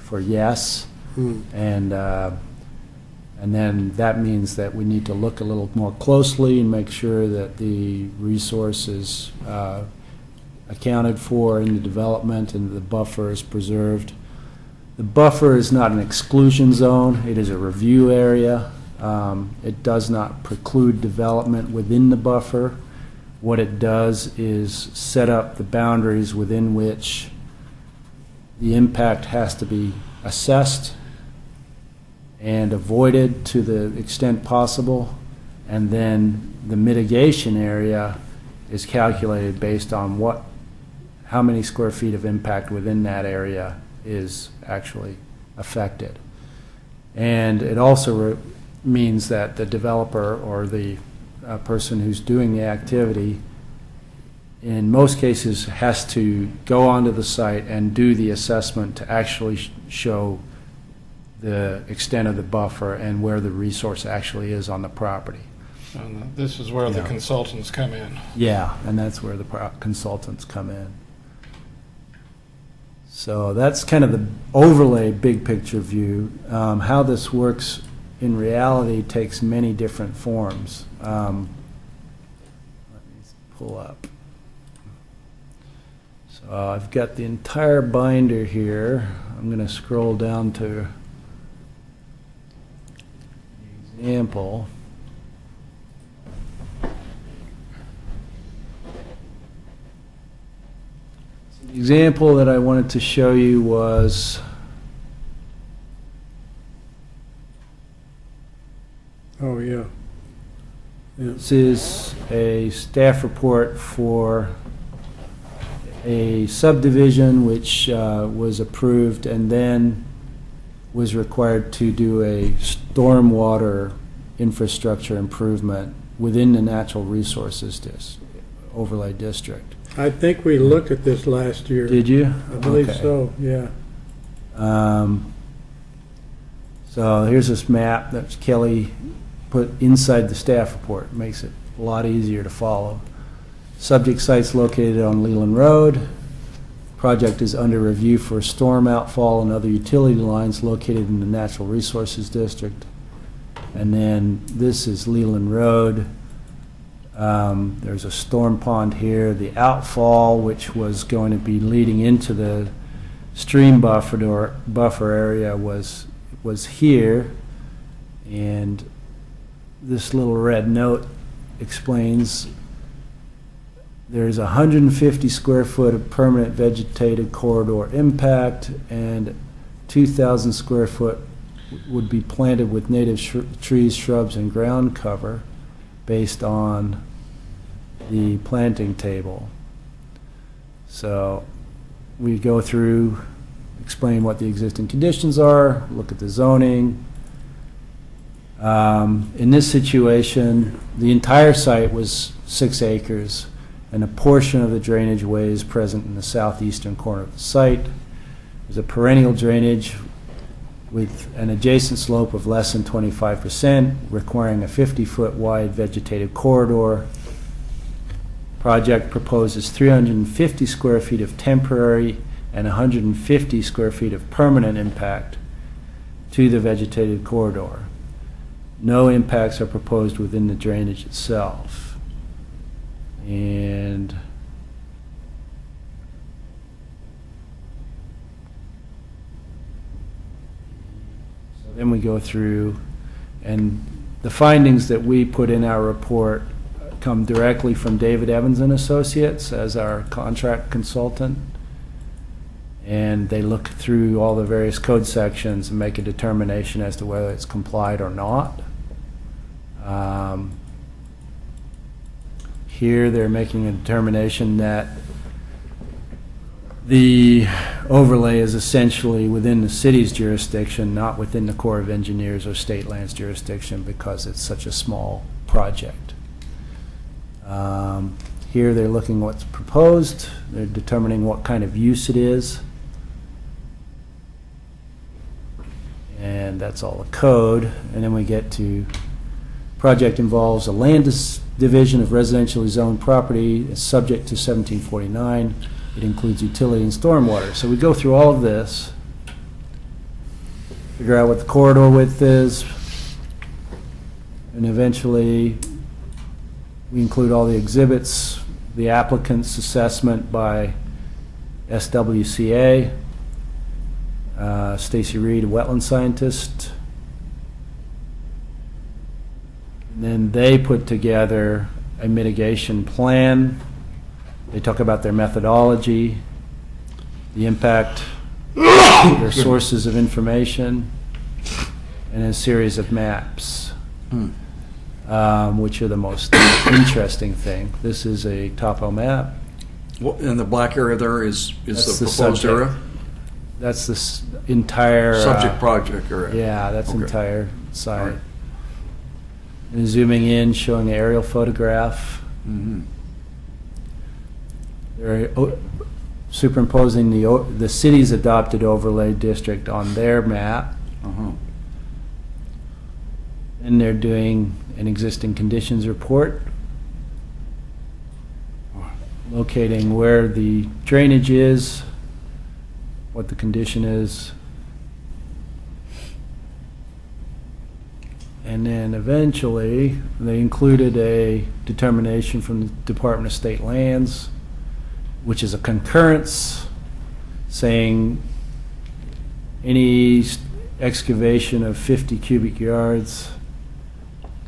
for yes. And then that means that we need to look a little more closely and make sure that the resource is accounted for in the development and the buffer is preserved. The buffer is not an exclusion zone, it is a review area. It does not preclude development within the buffer. What it does is set up the boundaries within which the impact has to be assessed and avoided to the extent possible, and then the mitigation area is calculated based on how many square feet of impact within that area is actually affected. And it also means that the developer or the person who's doing the activity in most cases has to go onto the site and do the assessment to actually show the extent of the buffer and where the resource actually is on the property. And this is where the consultants come in. Yeah, and that's where the consultants come in. So that's kind of the overlay big picture view. How this works in reality takes many different forms. Let me pull up. So I've got the entire binder here. I'm going to scroll down to the example. The example that I wanted to show you was Oh, yeah. this is a staff report for a subdivision which was approved and then was required to do a stormwater infrastructure improvement within the natural resources overlay district. I think we looked at this last year. Did you? I believe Okay. so, yeah. So here's this map that Kelly put inside the staff report. Makes it a lot easier to follow. Subject site's located on Leland Road. Project is under review for storm outfall and other utility lines located in the Natural Resources District. And then this is Leland Road. There's a storm pond here. The outfall, which was going to be leading into the stream buffer area, was here. And this little red note explains there's 150 square foot of permanent vegetated corridor impact, and 2,000 square foot would be planted with native trees, shrubs, and ground cover based on the planting table. So we go through, explain what the existing conditions are, look at the zoning. In this situation, the entire site was 6 acres, and a portion of the drainage way is present in the southeastern corner of the site. There's a perennial drainage with an adjacent slope of less than 25%, requiring a 50-foot wide vegetated corridor. Project proposes 350 square feet of temporary and 150 square feet of permanent impact to the vegetated corridor. No impacts are proposed within the drainage itself. And so then we go through, and the findings that we put in our report come directly from David Evans and Associates as our contract consultant. And they look through all the various code sections and make a determination as to whether it's complied or not. Here they're making a determination that the overlay is essentially within the city's jurisdiction, not within the Corps of Engineers or state lands jurisdiction, because it's such a small project. Here they're looking what's proposed, they're determining what kind of use it is. And that's all the code. And then we get to, project involves a land division of residentially zoned property. It's subject to 1749. It includes utility and stormwater. So we go through all of this, figure out what the corridor width is, and eventually we include all the exhibits, the applicant's assessment by SWCA, Stacy Reed, a wetland scientist. And then they put together a mitigation plan. They talk about their methodology, the impact, their sources of information, and a series of maps, which are the most interesting thing. This is a topo map. Well, and the black area there is That's the the proposed subject. area? That's the entire... Subject project area? Yeah, that's Okay. entire site. All right. And zooming in, showing an aerial photograph. Mhm. They're superimposing the city's adopted overlay district on their map. Uh-huh. And they're doing an existing conditions report, locating where the drainage is, what the condition is. And then eventually, they included a determination from the Department of State Lands, which is a concurrence saying any excavation of 50 cubic yards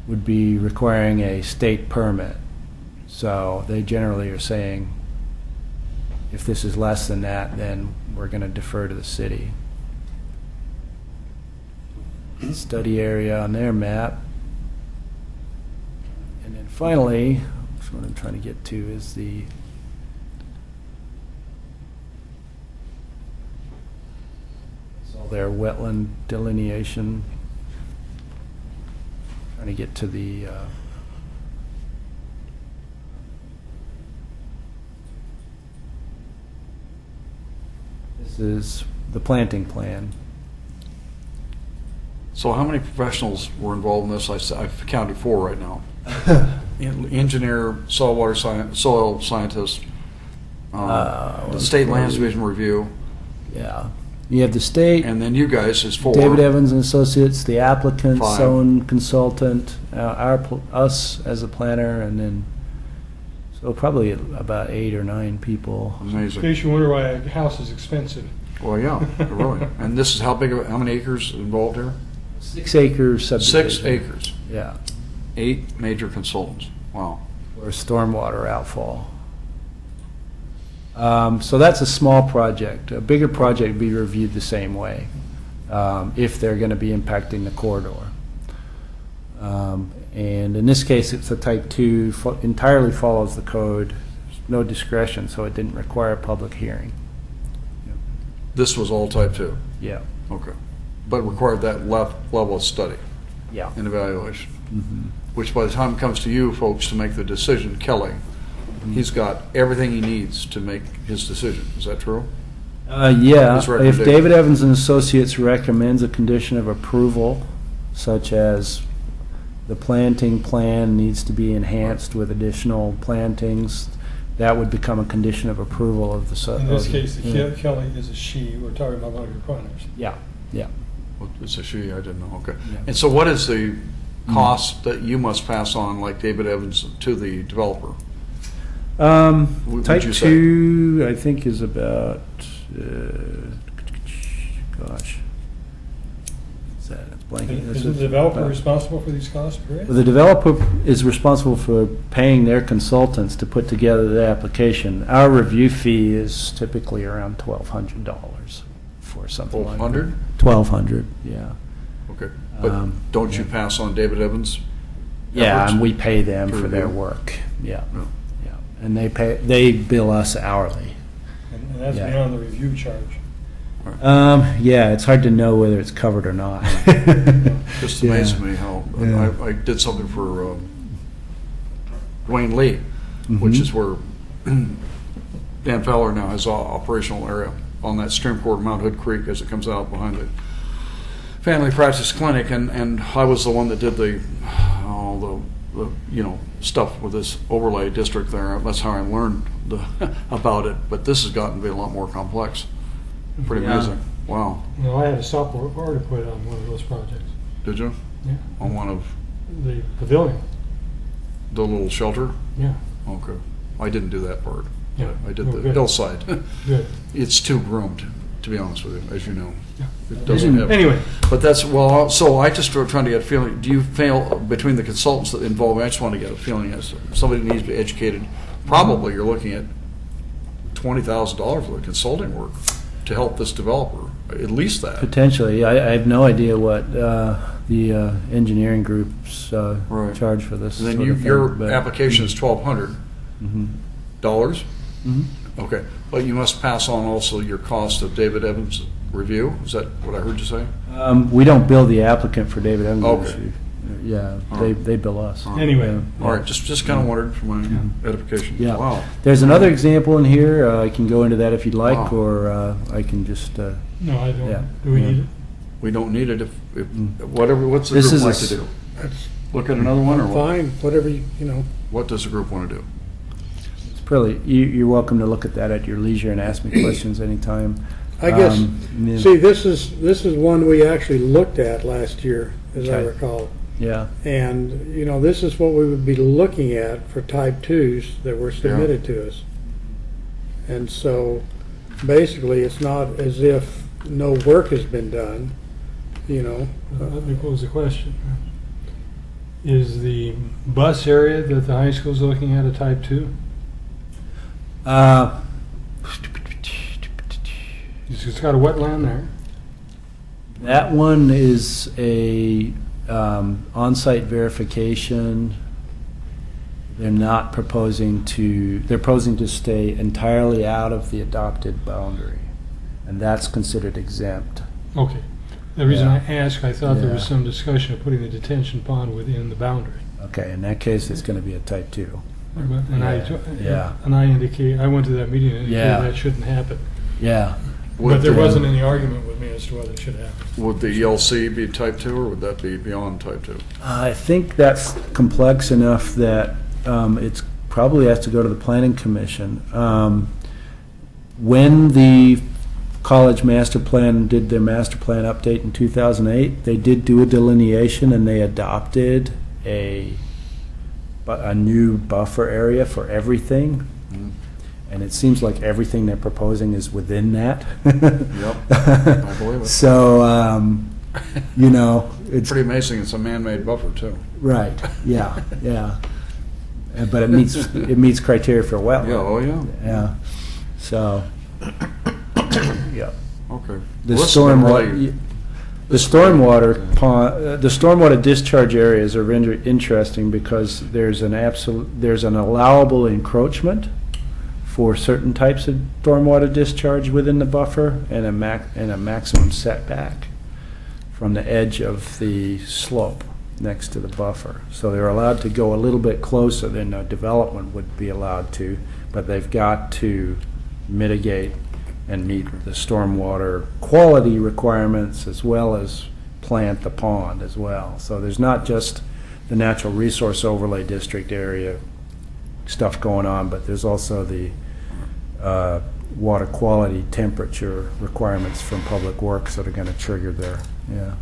would be requiring a state permit. So they generally are saying, if this is less than that, then we're going to defer to the city. Study area on their map. And then finally, what I'm trying to get to is it's all their wetland delineation. Trying to get to the this is the planting plan. So how many professionals were involved in this? I've counted 4 right now. Engineer, soil scientist, the State Lands Division review, Yeah. You have the state, and then you guys is 4. David Evans and Associates, the applicant's 5. own consultant, us as a planner, and then, so probably about 8 or 9 people. In Amazing. case you wonder why a house is expensive. Well, yeah, really. And this is how many acres involved here? 6 acres subdivision. 6 acres. Yeah, 8 major consultants. Wow. or stormwater outfall. So that's a small project. A bigger project would be reviewed the same way, if they're going to be impacting the corridor. And in this case, it's a type 2, entirely follows the code, no discretion, so it didn't require a public hearing. This was all type 2. Yeah, Okay. But required that level of study yeah. and evaluation, which by the time it comes to you folks to make the decision, Kelly, he's got everything he needs to make his decision. Is that true? Yeah, His if recommendation. David Evans and Associates recommends a condition of approval, such as the planting plan needs to be enhanced with additional plantings, that would become a condition of approval of the. In this case, Kelly is a she. We're talking about one of your planners. Yeah, yeah. Well, it's a she, I didn't know. Okay. Yeah. And so what is the cost that you must pass on, like David Evans, to the developer? Would Type you say? 2, I think, is about, gosh, what's that? It's blanking. Is the developer responsible for these costs, Chris? The developer is responsible for paying their consultants to put together the application. Our review fee is typically around $1,200 for something like that. 1,200? 1,200, yeah. Okay. But don't you pass on David Evans? Yeah, efforts? and we pay them To for their review? work, yeah. Yeah. Yeah, and they bill us hourly. And that's Yeah. beyond the review charge. Yeah, it's hard to know whether it's covered or not. Just Yeah. amazes me how, Yeah. I did something for Dwayne Lee, Mm-hmm. which is where Dan Fowler now has an operational area on that stream corridor, Mount Hood Creek, as it comes out behind the family practice clinic, and I was the one that did the stuff with this overlay district there. That's how I learned about it, but this has gotten to be a lot more complex. Pretty Yeah. amazing. Wow. No, I had a stop order put on one of those projects, Did you? Yeah. On one of the pavilion, the little shelter? yeah, Okay. I didn't do that part. Yeah. I did Oh, the good. hillside. good. It's too groomed, to be honest with you, as you know. Yeah. It doesn't have. Anyway, But that's, well, so I just were trying to get a feeling, do you feel, between the consultants that involve, I just want to get a feeling as somebody needs to be educated. Probably you're looking at $20,000 worth of consulting work to help this developer, at least that. Potentially, I have no idea what the engineering groups Right. charge for this. And then sort of thing, your but- application is $1,200. Mhm. Dollars? Mhm. Okay, but you must pass on also your cost of David Evans' review? Is that what I heard you say? We don't bill the applicant for David Evans' Okay. issue. Yeah, All they, right. they bill us. Anyway. Yeah. All right, just kind of wondered for my edification. Yeah. Wow. There's another example in here. I can go into that if you'd like, Wow. or I can just. no, I don't, Yeah. do we Yeah. need it? We don't need it if whatever, what's the This group is a like to s- do? Look at another one, or what? Fine, whatever, What does the group want to do? It's pretty. You're welcome to look at that at your leisure and ask me questions anytime. I guess, Yeah. see, this is one we actually looked at last year, as I Okay. recall. Yeah. And, this is what we would be looking at for type 2s that were submitted to us. And so, basically, it's not as if no work has been done, Let me pose a question. Is the bus area that the high school is looking at a type 2? It's got a wetland there. That one is a on-site verification. They're not proposing to, they're proposing to stay entirely out of the adopted boundary, and that's considered exempt. Okay. The reason Yeah. I asked, I thought there was Yeah. some discussion of putting the detention pond within the boundary. Okay, in that case, it's going to be a type 2. And Yeah. I indicate, I went to that meeting and Yeah. indicated that shouldn't happen. Yeah. But there the- wasn't any argument with me as to whether it should happen. Would the ELC be type 2, or would that be beyond type 2? I think that's complex enough that it's probably has to go to the planning commission. When the college master plan did their master plan update in 2008, they did do a delineation and they adopted a new buffer area for everything. Mhm. And it seems like everything they're proposing is within that. Yep, I believe it. So, it's Pretty amazing, it's a man-made buffer, too. right. Yeah, yeah. But it meets criteria for wetland. Yeah, oh, yeah, Yeah. So, yeah. okay. The Well, this has been stormwater, really- the stormwater pond, the stormwater discharge areas are interesting because there's an allowable encroachment for certain types of stormwater discharge within the buffer and a maximum setback from the edge of the slope next to the buffer. So they're allowed to go a little bit closer than a development would be allowed to, but they've got to mitigate and meet the stormwater quality requirements as well as plant the pond as well. So there's not just the natural resource overlay district area stuff going on, but there's also the water quality temperature requirements from Public Works that are going to trigger their, yeah.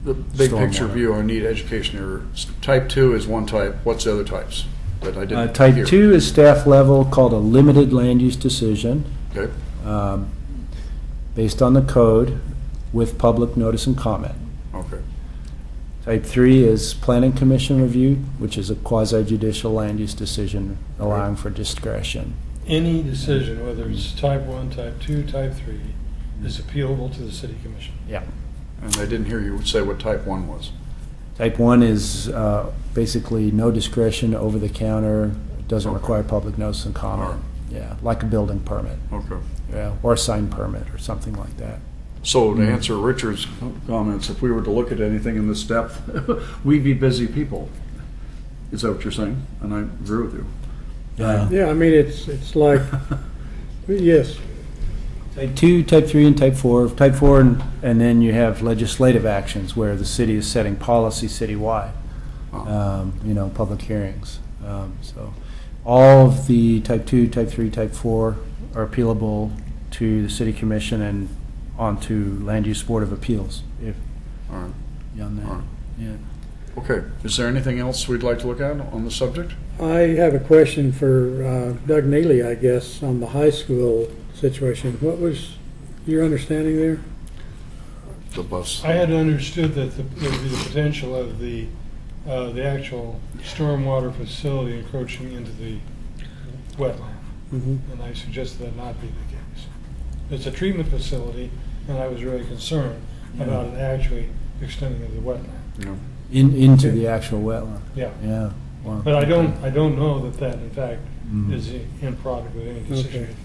The big picture Stormwater. view, I need education here. Type 2 is one type, what's the other types that I didn't Type hear? 2 is staff level, called a limited land use decision, Okay, based on the code with public notice and comment. okay, Type 3 is planning commission review, which is a quasi judicial land use decision allowing for discretion. Any decision, whether it's type 1, type 2, type 3, is appealable to the city commission. Yeah. and I didn't hear you say what type 1 was. Type 1 is basically no discretion, over the counter, doesn't Okay. require public notice and comment. Alright. Yeah, like a building permit, Okay, yeah, or a sign permit or something like that. So to answer Richard's comments, if we were to look at anything in this depth, we'd be busy people. Is that what you're saying? And I agree with you. Yeah, I mean, it's like, yes, Type 2, Type 3, and Type 4. Type 4, and then you have legislative actions where the city is setting policy citywide, public hearings. So all of the Type 2, Type 3, Type 4 are appealable to the city commission and onto Land Use Board of Appeals, if All right. on that. All right. Yeah. Okay. Is there anything else we'd like to look at on the subject? I have a question for Doug Neely, I guess, on the high school situation. What was your understanding there? The bus. I had understood that there would be the potential of the actual stormwater facility encroaching into the wetland, Mhm. and I suggested that not be the case. It's a treatment facility, and I was really concerned about it actually extending into the wetland. Yeah. Into the actual wetland. Yeah, Yeah. Wow. but I don't know that in fact Mm. is in product with any decision Okay. making.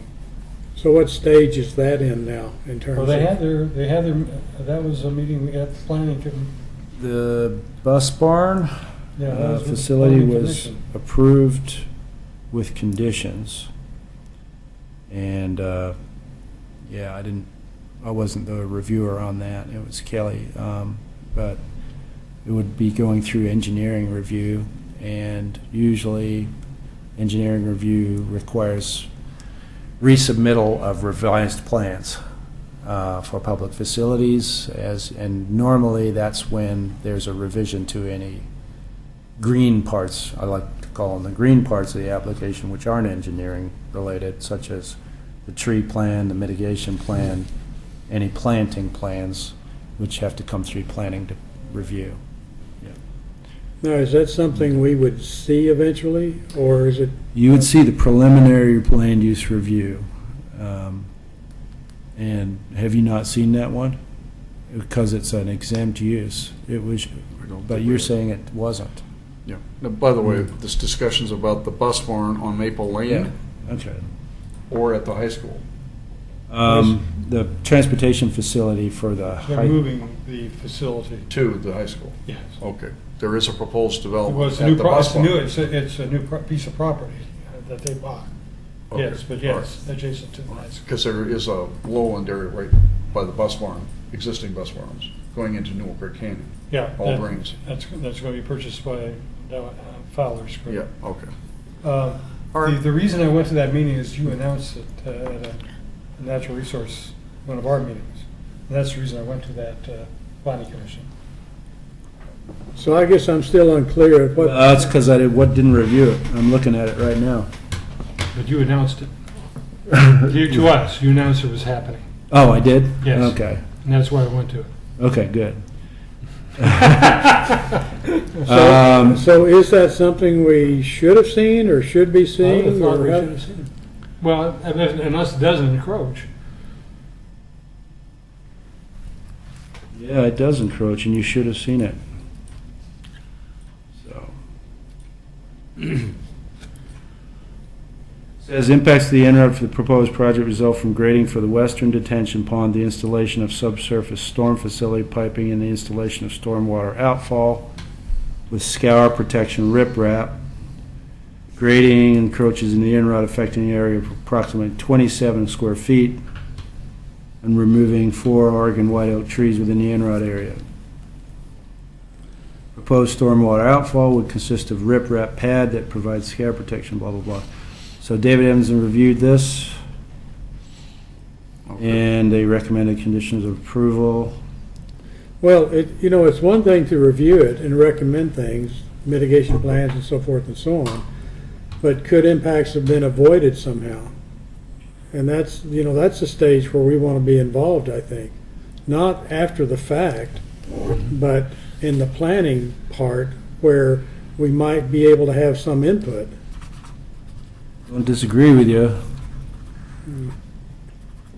So what stage is that in now, in terms Well, of? they had their, that was a meeting we had planning to, The bus barn yeah. that was with the facility planning was commission. approved with conditions. And, I wasn't the reviewer on that. It was Kelly. But it would be going through engineering review, and usually engineering review requires resubmittal of revised plans for public facilities, and normally that's when there's a revision to any green parts, I like to call them the green parts of the application, which aren't engineering related, such as the tree plan, the mitigation plan, any planting plans, which have to come through planning to review. Now, is that something we would see eventually, or is it? You would see the preliminary land use review. And have you not seen that one? Because it's an exempt use. It was, I don't but think you're we- saying it wasn't. Yeah. Now, by the way, this discussion's about the bus barn on Maple Lane Okay. or at the high school. The transportation facility for the They're high, moving the facility, To the high school. yes. Okay. There is a proposed It development was a at new, the bus barn. it's a new piece of property that they bought. Okay, Yes, but yes, adjacent to the high school. Because there is a lowland area right by the bus barn, existing bus barns, going into Newell Creek Canyon. Yeah. All drains. That's going to be purchased by Fowler's Group. Yeah, okay. All right. The reason I went to that meeting is you announced it at a natural resource, one of our meetings. And that's the reason I went to that planning commission. So I guess I'm still unclear of what. that's because I didn't review it. I'm looking at it right now. But you announced it. To us, you announced it was happening. Oh, I did? Yes. Okay. And that's why I went to it. Okay, good. So is that something we should have seen or should be I would have seeing? thought or we have- should have seen it. Well, unless it doesn't encroach. Yeah, it does encroach, and you should have seen it. So. Says impacts to the NREP for the proposed project result from grading for the western detention pond, the installation of subsurface storm facility piping, and the installation of stormwater outfall with scour protection riprap. Grading encroaches in the in-rut affecting the area of approximately 27 square feet, and removing 4 Oregon white oak trees within the in-rut area. Proposed stormwater outfall would consist of riprap pad that provides scour protection, blah, blah, blah. So David Evans reviewed this, and they recommended conditions of approval. Well, it's one thing to review it and recommend things, mitigation plans and so forth and so on, but could impacts have been avoided somehow? And that's a stage where we want to be involved, I think. Not after the fact, but in the planning part where we might be able to have some input. Don't disagree with you.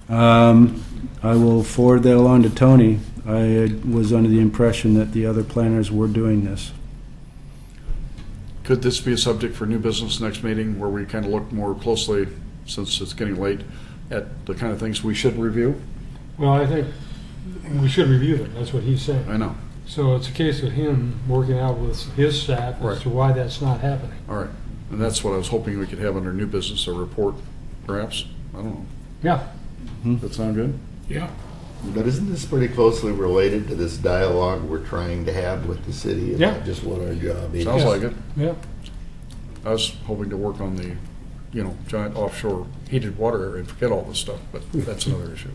I will forward that along to Tony. I was under the impression that the other planners were doing this. Could this be a subject for new business next meeting where we kind of look more closely, since it's getting late, at the kind of things we should review? Well, I think we should review them, that's what he's saying. I know. So it's a case of him working out with his staff Right. as to why that's not happening. All right. And that's what I was hoping we could have under new business, a report, perhaps. I don't know. Yeah, That sound good? Yeah. But isn't this pretty closely related to this dialogue we're trying to have with the city Yeah. about just what our job is? Sounds like it. yeah. I was hoping to work on the, giant offshore heated water area and forget all this stuff, but that's another issue.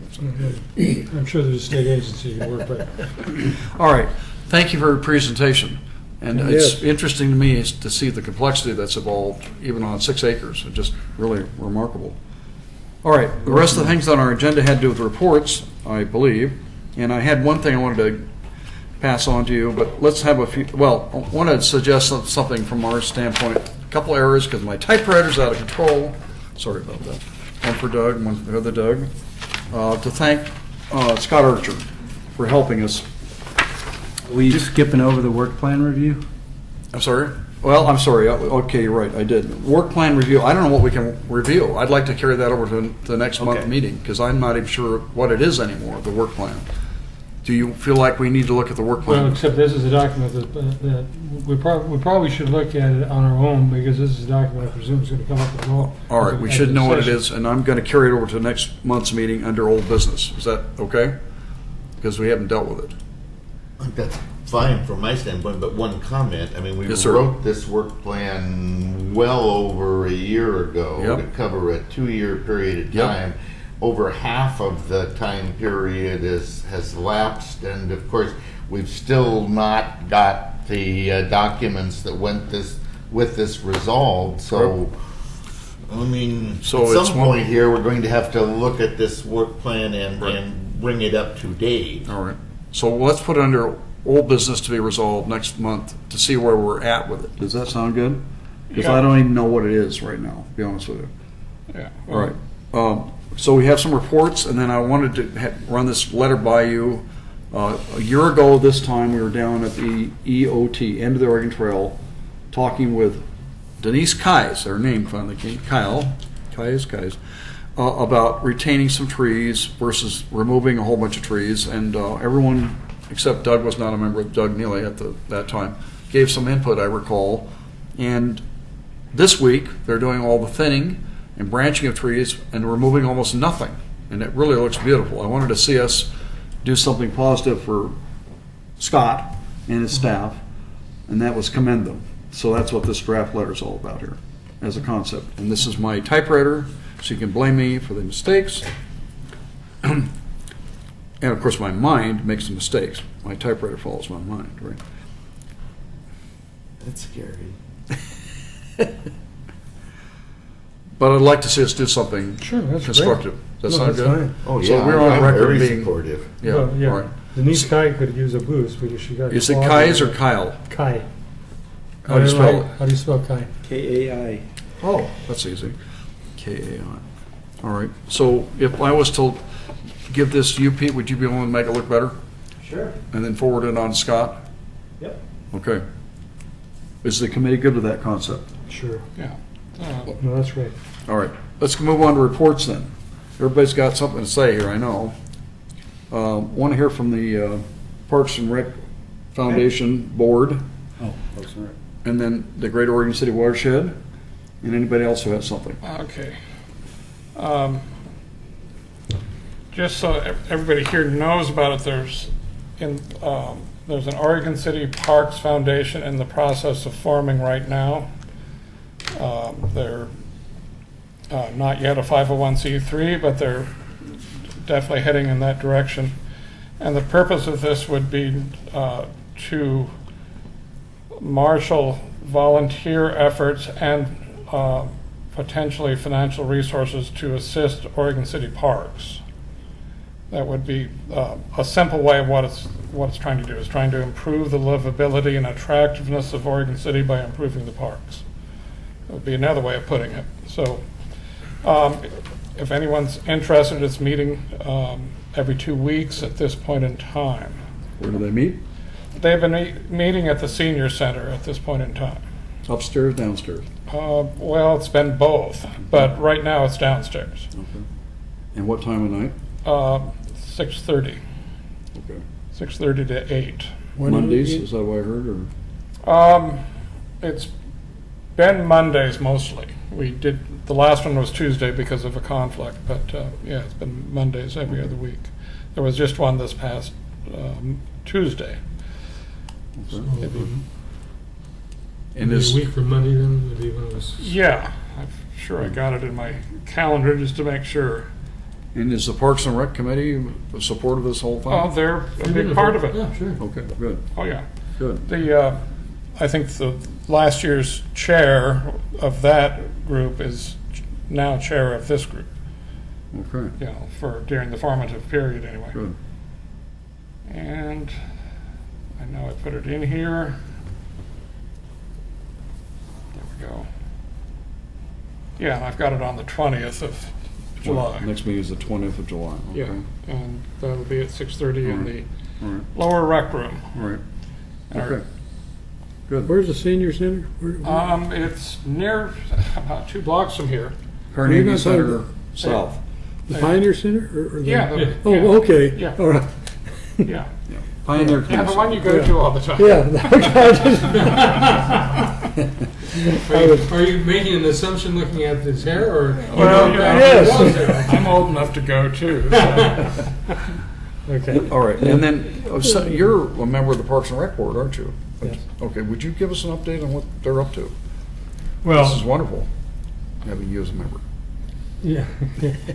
I'm sure there's a state agency you can work with. All right. Thank you for your presentation. And Yes. it's interesting to me is to see the complexity that's evolved even on 6 acres. It's just really remarkable. All right. The rest of the things on our agenda had to do with reports, I believe. And I had one thing I wanted to pass on to you, but let's have a few. Well, I want to suggest something from our standpoint. A couple errors because my typewriter's out of control. Sorry about that. One for Doug, one for the other Doug. To thank Scott Archer for helping us. We skipping over the work plan review? I'm sorry? Well, I'm sorry. Okay, you're right. I did. Work plan review. I don't know what we can review. I'd like to carry that over to the next month Okay. meeting because I'm not even sure what it is anymore, the work plan. Do you feel like we need to look at the work Well, plan? except this is a document that we probably should look at it on our own because this is a document I presume is going to come up with all. All right, we should know what it is, and I'm going to carry it over to next month's meeting under old business. Is that okay? Because we haven't dealt with it. That's fine from my standpoint, but one comment. I mean, we Yes, sir. wrote this work plan well over a year ago Yep. to cover a 2-year period of Yep. time. Over half of the time period has lapsed, and of course, we've still not got the documents that went with this resolved. So, I mean, So at it's some one- point here, we're going to have to look at this work plan and bring it up to date. All right. So let's put it under old business to be resolved next month to see where we're at with it. Does that sound good? Because I Yeah. don't even know what it is right now, to be honest with you. Yeah. All right. So we have some reports, and then I wanted to run this letter by you. A year ago this time, we were down at the EOT, End of the Oregon Trail, talking with Denise Kais, her name finally came, Kais, about retaining some trees versus removing a whole bunch of trees. And everyone, except Doug was not a member of Doug Neely at that time, gave some input, I recall. And this week, they're doing all the thinning and branching of trees and removing almost nothing. And it really looks beautiful. I wanted to see us do something positive for Scott and his staff, and that was commend them. So that's what this draft letter is all about here, as a concept. And this is my typewriter, so you can blame me for the mistakes. And of course, my mind makes the mistakes. My typewriter follows my mind, right? That's scary. But I'd like to see us do something Sure, that's great. constructive. Does that No, sound that's good? fine. Oh, So yeah, we're on I'm record very being- supportive. Yeah, Well, yeah. all right. Denise Kai could use a boost because she got. Is it claws Kais in or her. Kyle? Kai. How do you spell it? How do you spell Kai? KAI. Oh, that's easy. K-A-I. All right. So if I was to give this to you, Pete, would you be willing to make it look better? Sure. And then forward it on to Scott? Yep. Okay. Is the committee good with that concept? Sure. Yeah. No, that's great. All right. Let's move on to reports then. Everybody's got something to say here, I know. Want to hear from the Parks and Rec Foundation Board, Oh, Parks and Rec. and then the Great Oregon City Watershed, and anybody else who has something. Okay. Just so everybody here knows about it, there's an Oregon City Parks Foundation in the process of forming right now. They're not yet a 501c3, but they're definitely heading in that direction. And the purpose of this would be to marshal volunteer efforts and potentially financial resources to assist Oregon City Parks. That would be a simple way of what it's trying to do. It's trying to improve the livability and attractiveness of Oregon City by improving the parks. That would be another way of putting it. So if anyone's interested, it's meeting every 2 weeks at this point in time. Where do they meet? They've been meeting at the senior center at this point in time. Upstairs, downstairs? Well, it's been both, but right now it's downstairs. Okay. And what time of night? 6:30. Okay. 6:30 to 8. When- Mondays, is that what I heard, or? It's been Mondays mostly. We did, the last one was Tuesday because of a conflict, but yeah, it's been Mondays every other week. There was just one this past Tuesday. It'd be- And Maybe is, a week from Monday then, would be when it was. Yeah, I'm sure I got it in my calendar just to make sure. and is the Parks and Rec Committee supportive of this whole thing? Oh, they're a big part of it. Yeah, sure. Okay, good, Oh, yeah. good. The, I think the last year's chair of that group is now chair of this group, Okay, you know, for, during the formative period anyway. good. And I know I put it in here. There we go. Yeah, and I've got it on the 20th of July. Next meeting is the 20th of July. Okay. Yeah, and that'll be at 6:30 in the All right, lower rec room. all right. And our- Okay. Good. Where's the senior center? It's near, about 2 blocks from here. Carnegie Where you Center gonna South. The Pioneer Center? Or the- Yeah. Yeah. Oh, okay. Yeah. All right. Yeah. Pioneer Yeah, the one Council. you go to all the time. Yeah. Are you making an assumption looking at his hair, or? Well, you know, yes. he was there? I'm old enough to go too. So. Okay. All right, and then, so you're a member of the Parks and Rec Board, aren't you? Yes. Okay, would you give us an update on what they're up to? This is Well, wonderful, having you as a member. yeah,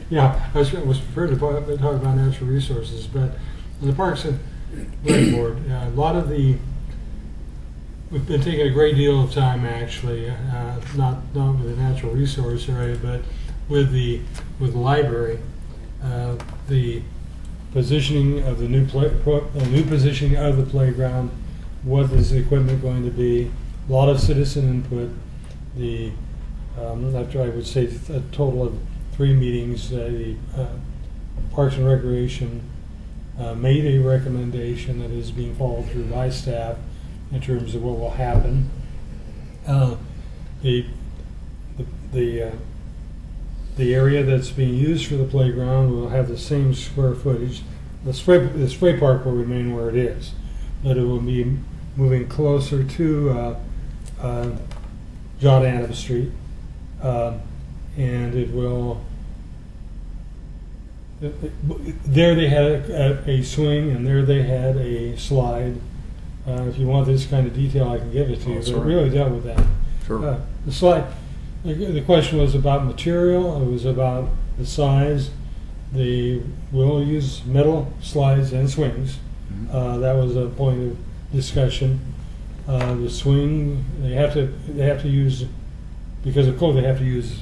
yeah, I was prepared to talk about natural resources, but in the Parks and Rec Board, a lot of the, we've been taking a great deal of time actually, not with the natural resource area, but with the library, the positioning of the new positioning of the playground. What is the equipment going to be? A lot of citizen input. The after I would say a total of 3 meetings, the Parks and Recreation made a recommendation that is being followed through by staff in terms of what will happen. The area that's being used for the playground will have the same square footage. The spray park will remain where it is, but it will be moving closer to John Adams Street, and it will. There they had a swing, and there they had a slide. If you want this kind of detail, I can give it to you. But it sorry. really dealt with that. Sure. The slide. The question was about material. It was about the size. We'll use metal slides and swings. That was a point of discussion. The swing, they have to use, because of code, they have to use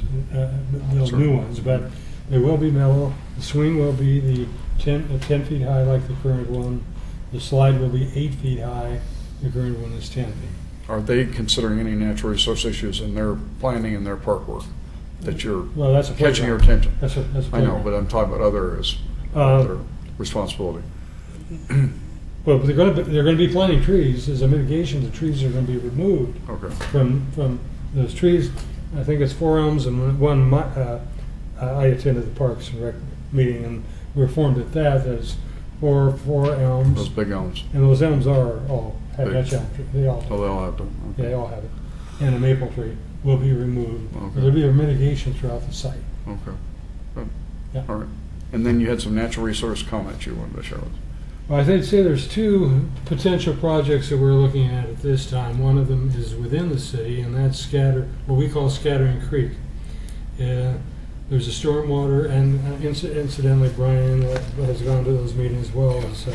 those new ones, but they will be metal. The swing will be the 10 feet high like the current one. The slide will be 8 feet high. The current one is 10 feet. Are they considering any natural resource issues in their planning and their park work that you're Well, that's a catching your playground. attention? That's a I know, playground. but I'm talking about other areas, Uh, their responsibility. Well, they're going to be planting trees. As a mitigation, the trees are going to be removed Okay, from those trees. I think it's 4 elms and one. I attended the Parks and Rec meeting, and we were informed at that as four elms, those big elms. and those elms are all have Big. Dutch elm tree. They all, Oh, they'll have to. yeah, they all have it, and a maple tree will be removed. Okay. There'll be a mitigation throughout the site. Okay, good. Yeah. All right. And then you had some natural resource comments you wanted to share with us. Well, I'd say there's 2 potential projects that we're looking at this time. One of them is within the city, and that's what we call Scattering Creek. There's a stormwater, and incidentally, Brian has gone to those meetings as well as,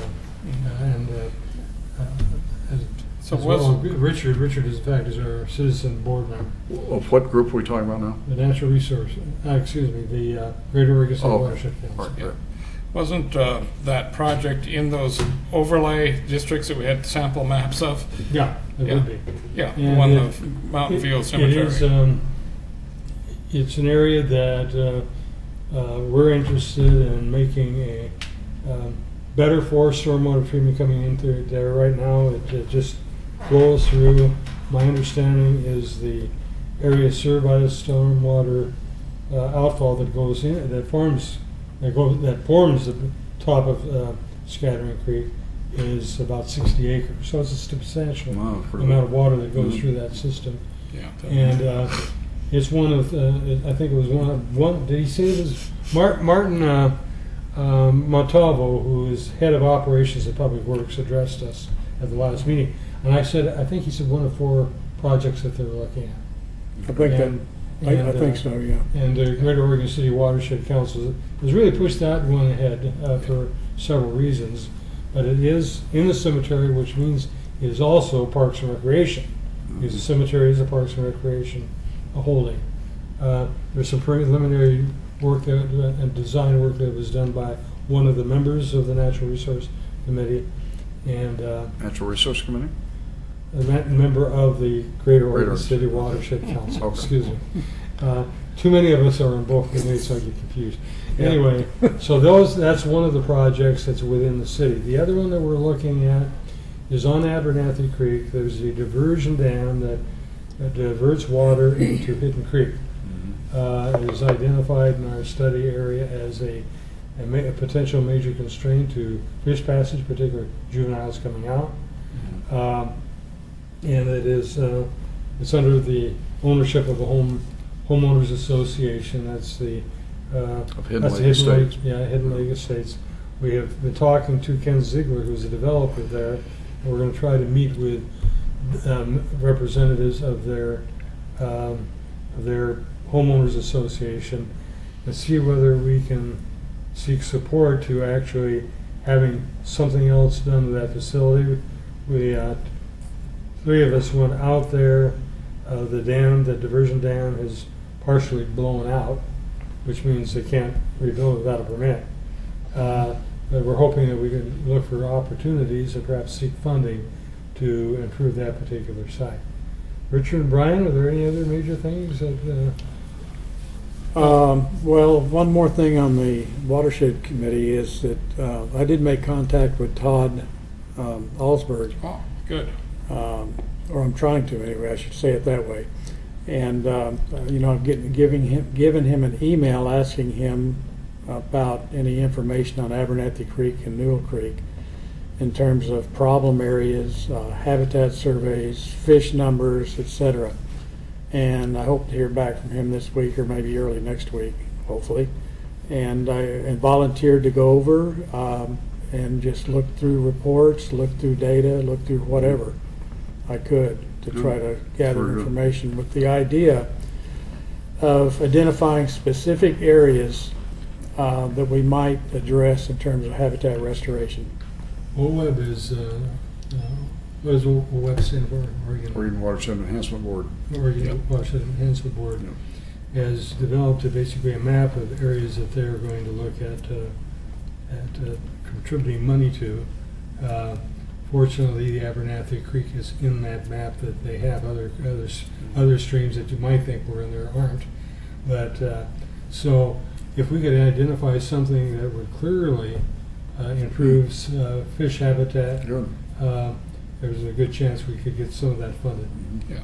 So as well. was, Richard is in fact is our citizen board member. Of what group are we talking about now? The natural resource, the Greater Oregon State Oh, okay. Watershed All Council. right, right. wasn't that project in those overlay districts that we had sample maps of? Yeah, it Yeah. would be. Yeah, the And one it- of Mountain View It Cemetery. is, it's an area that we're interested in making a better for stormwater treatment coming into there right now. It just flows through. My understanding is the area served by the stormwater outfall that goes in, that forms the top of Scattering Creek is about 60 acres. So it's a substantial Wow, pretty amount of water that goes Mhm. through that system. Yeah. And it's one of, I think it was one, did he say it was Martin Montalvo, who is head of operations at Public Works, addressed us at the last meeting. And I said, I think he said one of 4 projects that they're looking at. I think that, And- I and, think so, yeah. And the Greater Oregon City Watershed Council has really pushed that one ahead for several reasons. But it is in the cemetery, which means it is also Parks and Recreation. Because the cemetery is a Parks and Recreation holding. There's some preliminary work and design work that was done by one of the members of the Natural Resource Committee and Natural Resource Committee? a member of the Greater Oregon Oregon. City Watershed Council. Okay. Excuse me. Too many of us are in both committees, so I get confused. Anyway, so that's one of the projects that's within the city. The other one that we're looking at is on Abernathy Creek. There's a diversion dam that diverts water into Hidden Creek. It is identified in our study area as a potential major constraint to fish passage, particularly juveniles coming out. And it is it's under the ownership of the homeowners association. That's the Hidden that's Lake Estates. Hidden Lake Estates. We have been talking to Ken Ziegler, who's a developer there, and we're going to try to meet with representatives of their homeowners association and see whether we can seek support to actually having something else done with that facility. We 3 of us went out there. The diversion dam is partially blown out, which means they can't rebuild without a permit. But we're hoping that we can look for opportunities and perhaps seek funding to improve that particular site. Richard and Brian, are there any other major things that? Well, one more thing on the watershed committee is that I did make contact with Todd Alsberg, Oh, good. or I'm trying to anyway, I should say it that way. And given him an email asking him about any information on Abernathy Creek and Newell Creek in terms of problem areas, habitat surveys, fish numbers, etc. And I hope to hear back from him this week or maybe early next week, hopefully. And I volunteered to go over and just look through reports, look through data, look through whatever I could to try to gather Very good. information with the idea of identifying specific areas that we might address in terms of habitat restoration. OWEB is, what does OWEB stand for? Oregon Watershed Enhancement Board. Oregon Watershed Enhancement Board has developed basically a map of areas that they're going to look at contributing money to. Fortunately, the Abernathy Creek is in that map that they have. Other streams that you might think were in there aren't. But so if we could identify something that would clearly improves fish habitat, Good. there's a good chance we could get some of that funded.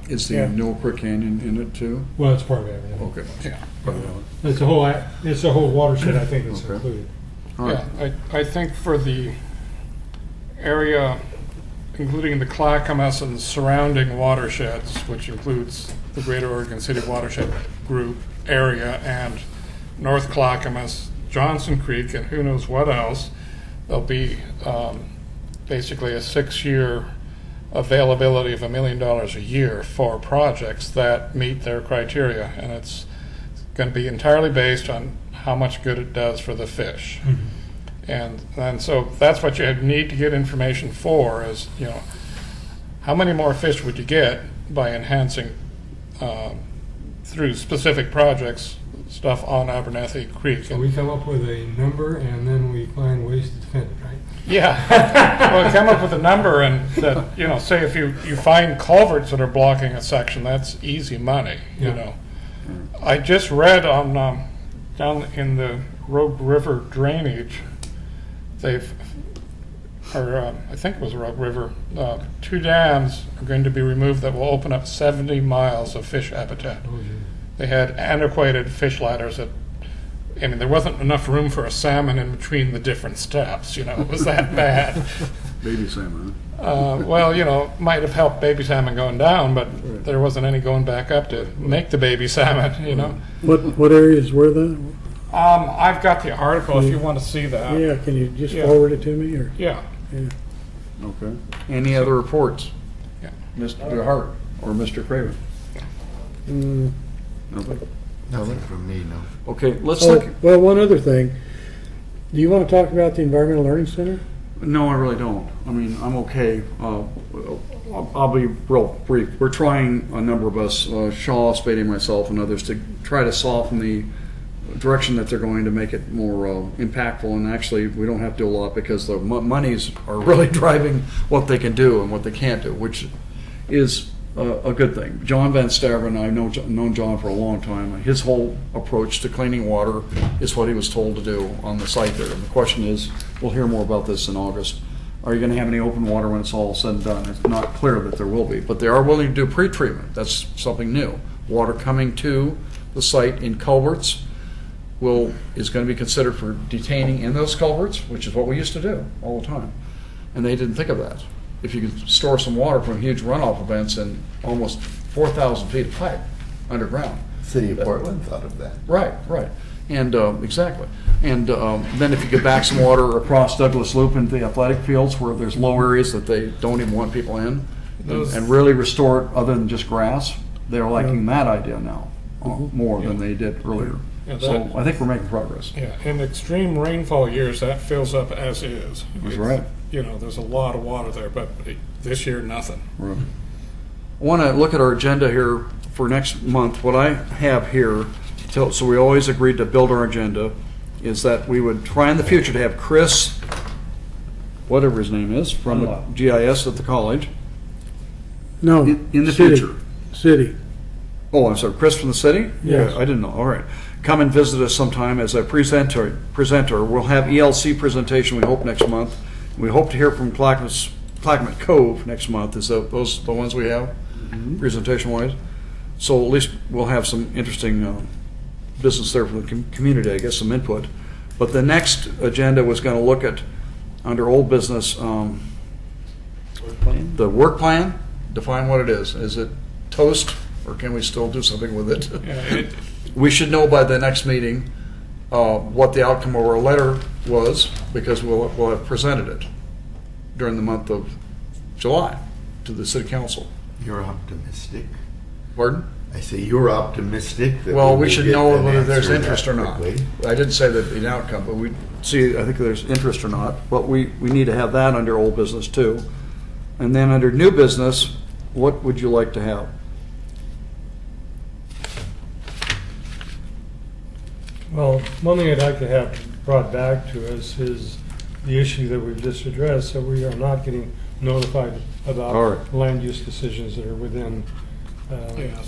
Is the Yeah. Newell Creek Canyon in it too? Well, it's part of Abernathy. Okay. Yeah. It's a whole watershed, I think, that's Okay. included. All right. Yeah, I think for the area, including the Clackamas and surrounding watersheds, which includes the Greater Oregon City Watershed Group area and North Clackamas, Johnson Creek, and who knows what else, there'll be basically a 6-year availability of $1 million a year for projects that meet their criteria, and it's going to be entirely based on how much good it does for the fish. And so that's what you need to get information for is, how many more fish would you get by enhancing through specific projects stuff on Abernathy Creek. So we come up with a number and then we find ways to defend it, right? Yeah. Well, come up with a number and that, say if you find culverts that are blocking a section, that's easy money, Yeah. I just read on, down in the Rogue River drainage, I think it was Rogue River, 2 dams are going to be removed that will open up 70 miles of fish habitat. Oh, gee. They had antiquated fish ladders that I mean, there wasn't enough room for a salmon in between the different steps, you know, it was that bad. Baby salmon. Well, you know, might have helped baby salmon going down, but there wasn't any going back up to make the baby salmon, you know. What areas were the? I've got the article if you want to see that. Yeah, can you just Yeah. forward it to me, or? Yeah. Okay. Any other reports? Yeah. Mr. Hart or Mr. Craven? Nothing? Nothing from me, no. Okay, let's look. Well, one other thing. Do you want to talk about the Environmental Learning Center? No, I really don't. I mean, I'm okay. I'll be real brief. We're trying, a number of us, Shaw, Spady, myself, and others, to try to soften the direction that they're going to make it more impactful. And actually, we don't have to do a lot because the monies are really driving what they can do and what they can't do, which is a good thing. John Van Staveren, I've known John for a long time. His whole approach to cleaning water is what he was told to do on the site there. And the question is, we'll hear more about this in August. Are you going to have any open water when it's all said and done? It's not clear that there will be, but they are willing to do pre-treatment. That's something new. Water coming to the site in culverts is going to be considered for detaining in those culverts, which is what we used to do all the time. And they didn't think of that. If you could store some water from huge runoff events in almost 4,000 feet of pipe underground. City of Portland thought of that. Right. And exactly. And then if you get back some water across Douglas Loop into the athletic fields where there's low areas that they don't even want people in, and really restore it other than just grass, they're liking that idea now more than they did earlier. Yeah, So I think we're making progress. Yeah, in extreme rainfall years, that fills up as is. That's right. You know, there's a lot of water there, but this year, nothing. Right. I want to look at our agenda here for next month. What I have here, so we always agreed to build our agenda, is that we would try in the future to have Chris, whatever his name is, from the GIS at the college. No. In the city. future. City. Oh, I'm sorry, Chris from the city? Yes. Yeah, I didn't know. All right. Come and visit us sometime as a presenter. We'll have ELC presentation, we hope, next month. We hope to hear from Clackamas Cove next month. Is those the ones we have, presentation-wise? So at least we'll have some interesting business there from the community, I guess, some input. But the next agenda was going to look at, under old business, the work plan, define what it is. Is it toast, or can we still do something with it? Yeah, We should know by the next meeting what the outcome of our letter was, because we'll have presented it during the month of July to the city council. You're optimistic. Pardon? I say you're optimistic that Well, we will should get know an whether there's answer interest that or not. quickly. I didn't say that the outcome, but we see, I think there's interest or not. But we need to have that under old business too. And then under new business, what would you like to have? Well, one thing I'd like to have brought back to us is the issue that we've just addressed, that we are not getting notified All about right. land use decisions that are within. yeah,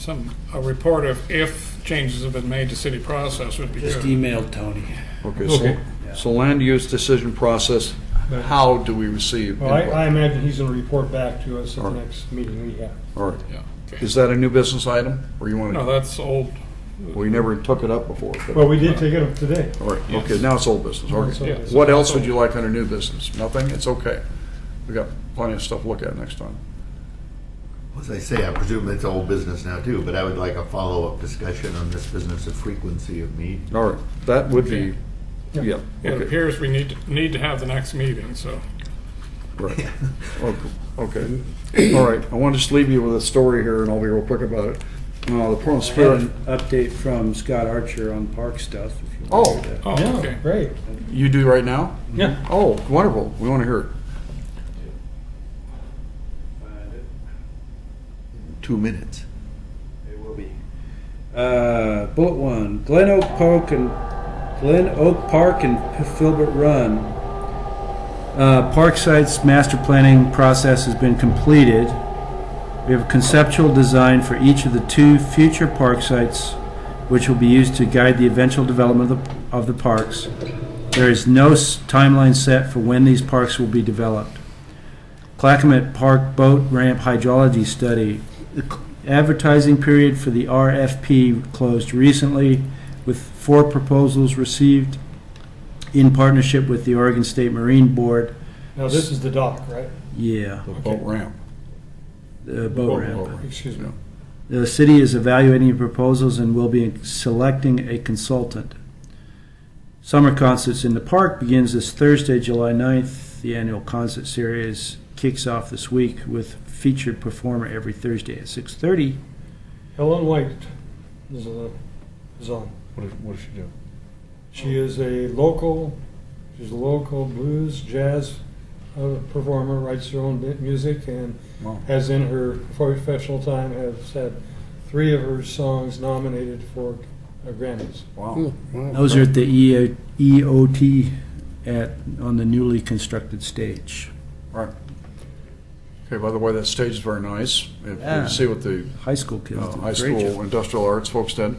a report of if changes have been made to city process would be Just good. emailed Tony. Okay, Okay. so land use decision process, But- how do we receive Well, input? I imagine he's going to report back to us at All the right. next meeting we have. All right. Yeah, okay. Is that a new business item, or you want No, to? that's old. We never took it up before. but- Well, we did take it up today. All right, Yes. okay, now it's old business, Now it's okay. old business. What else would you like under new business? Nothing? It's okay. We got plenty of stuff to look at next time. As I say, I presume it's old business now too, but I would like a follow-up discussion on this business of frequency of meet. All right, that would be, yeah, It okay, appears we need to have the next meeting, so. right. Okay, all right. I want to just leave you with a story here, and I'll be real quick about it. The Portland I had Spirit, an update from Scott Archer on park stuff. If you Oh. want to hear that. Oh, Yeah, okay. great. you do right now? Yeah. Oh, wonderful, we want to hear it. 2 minutes. It will be. Bullet 1, Glen Oak Park and Filbert Run. Park sites master planning process has been completed. We have a conceptual design for each of the 2 future park sites, which will be used to guide the eventual development of the parks. There is no timeline set for when these parks will be developed. Clackamas Park Boat Ramp Hydrology Study. The advertising period for the RFP closed recently. with 4 proposals received in partnership with the Oregon State Marine Board. Now, this is the dock, right? Yeah, The boat ramp. the boat ramp. Excuse me. The city is evaluating proposals and will be selecting a consultant. Summer Concerts in the Park begins this Thursday, July 9th. The annual concert series kicks off this week with featured performer every Thursday at 6:30. Helen White is on. What does she do? She is she's a local blues, jazz performer, writes her own music, and Wow. has in her professional time has had 3 of her songs nominated for Grammys. Wow. Those are at the EOT on the newly constructed stage. Right. Okay, by the way, that stage is very nice. If Yeah. you see what the High school kids did a high great school job. industrial arts folks did.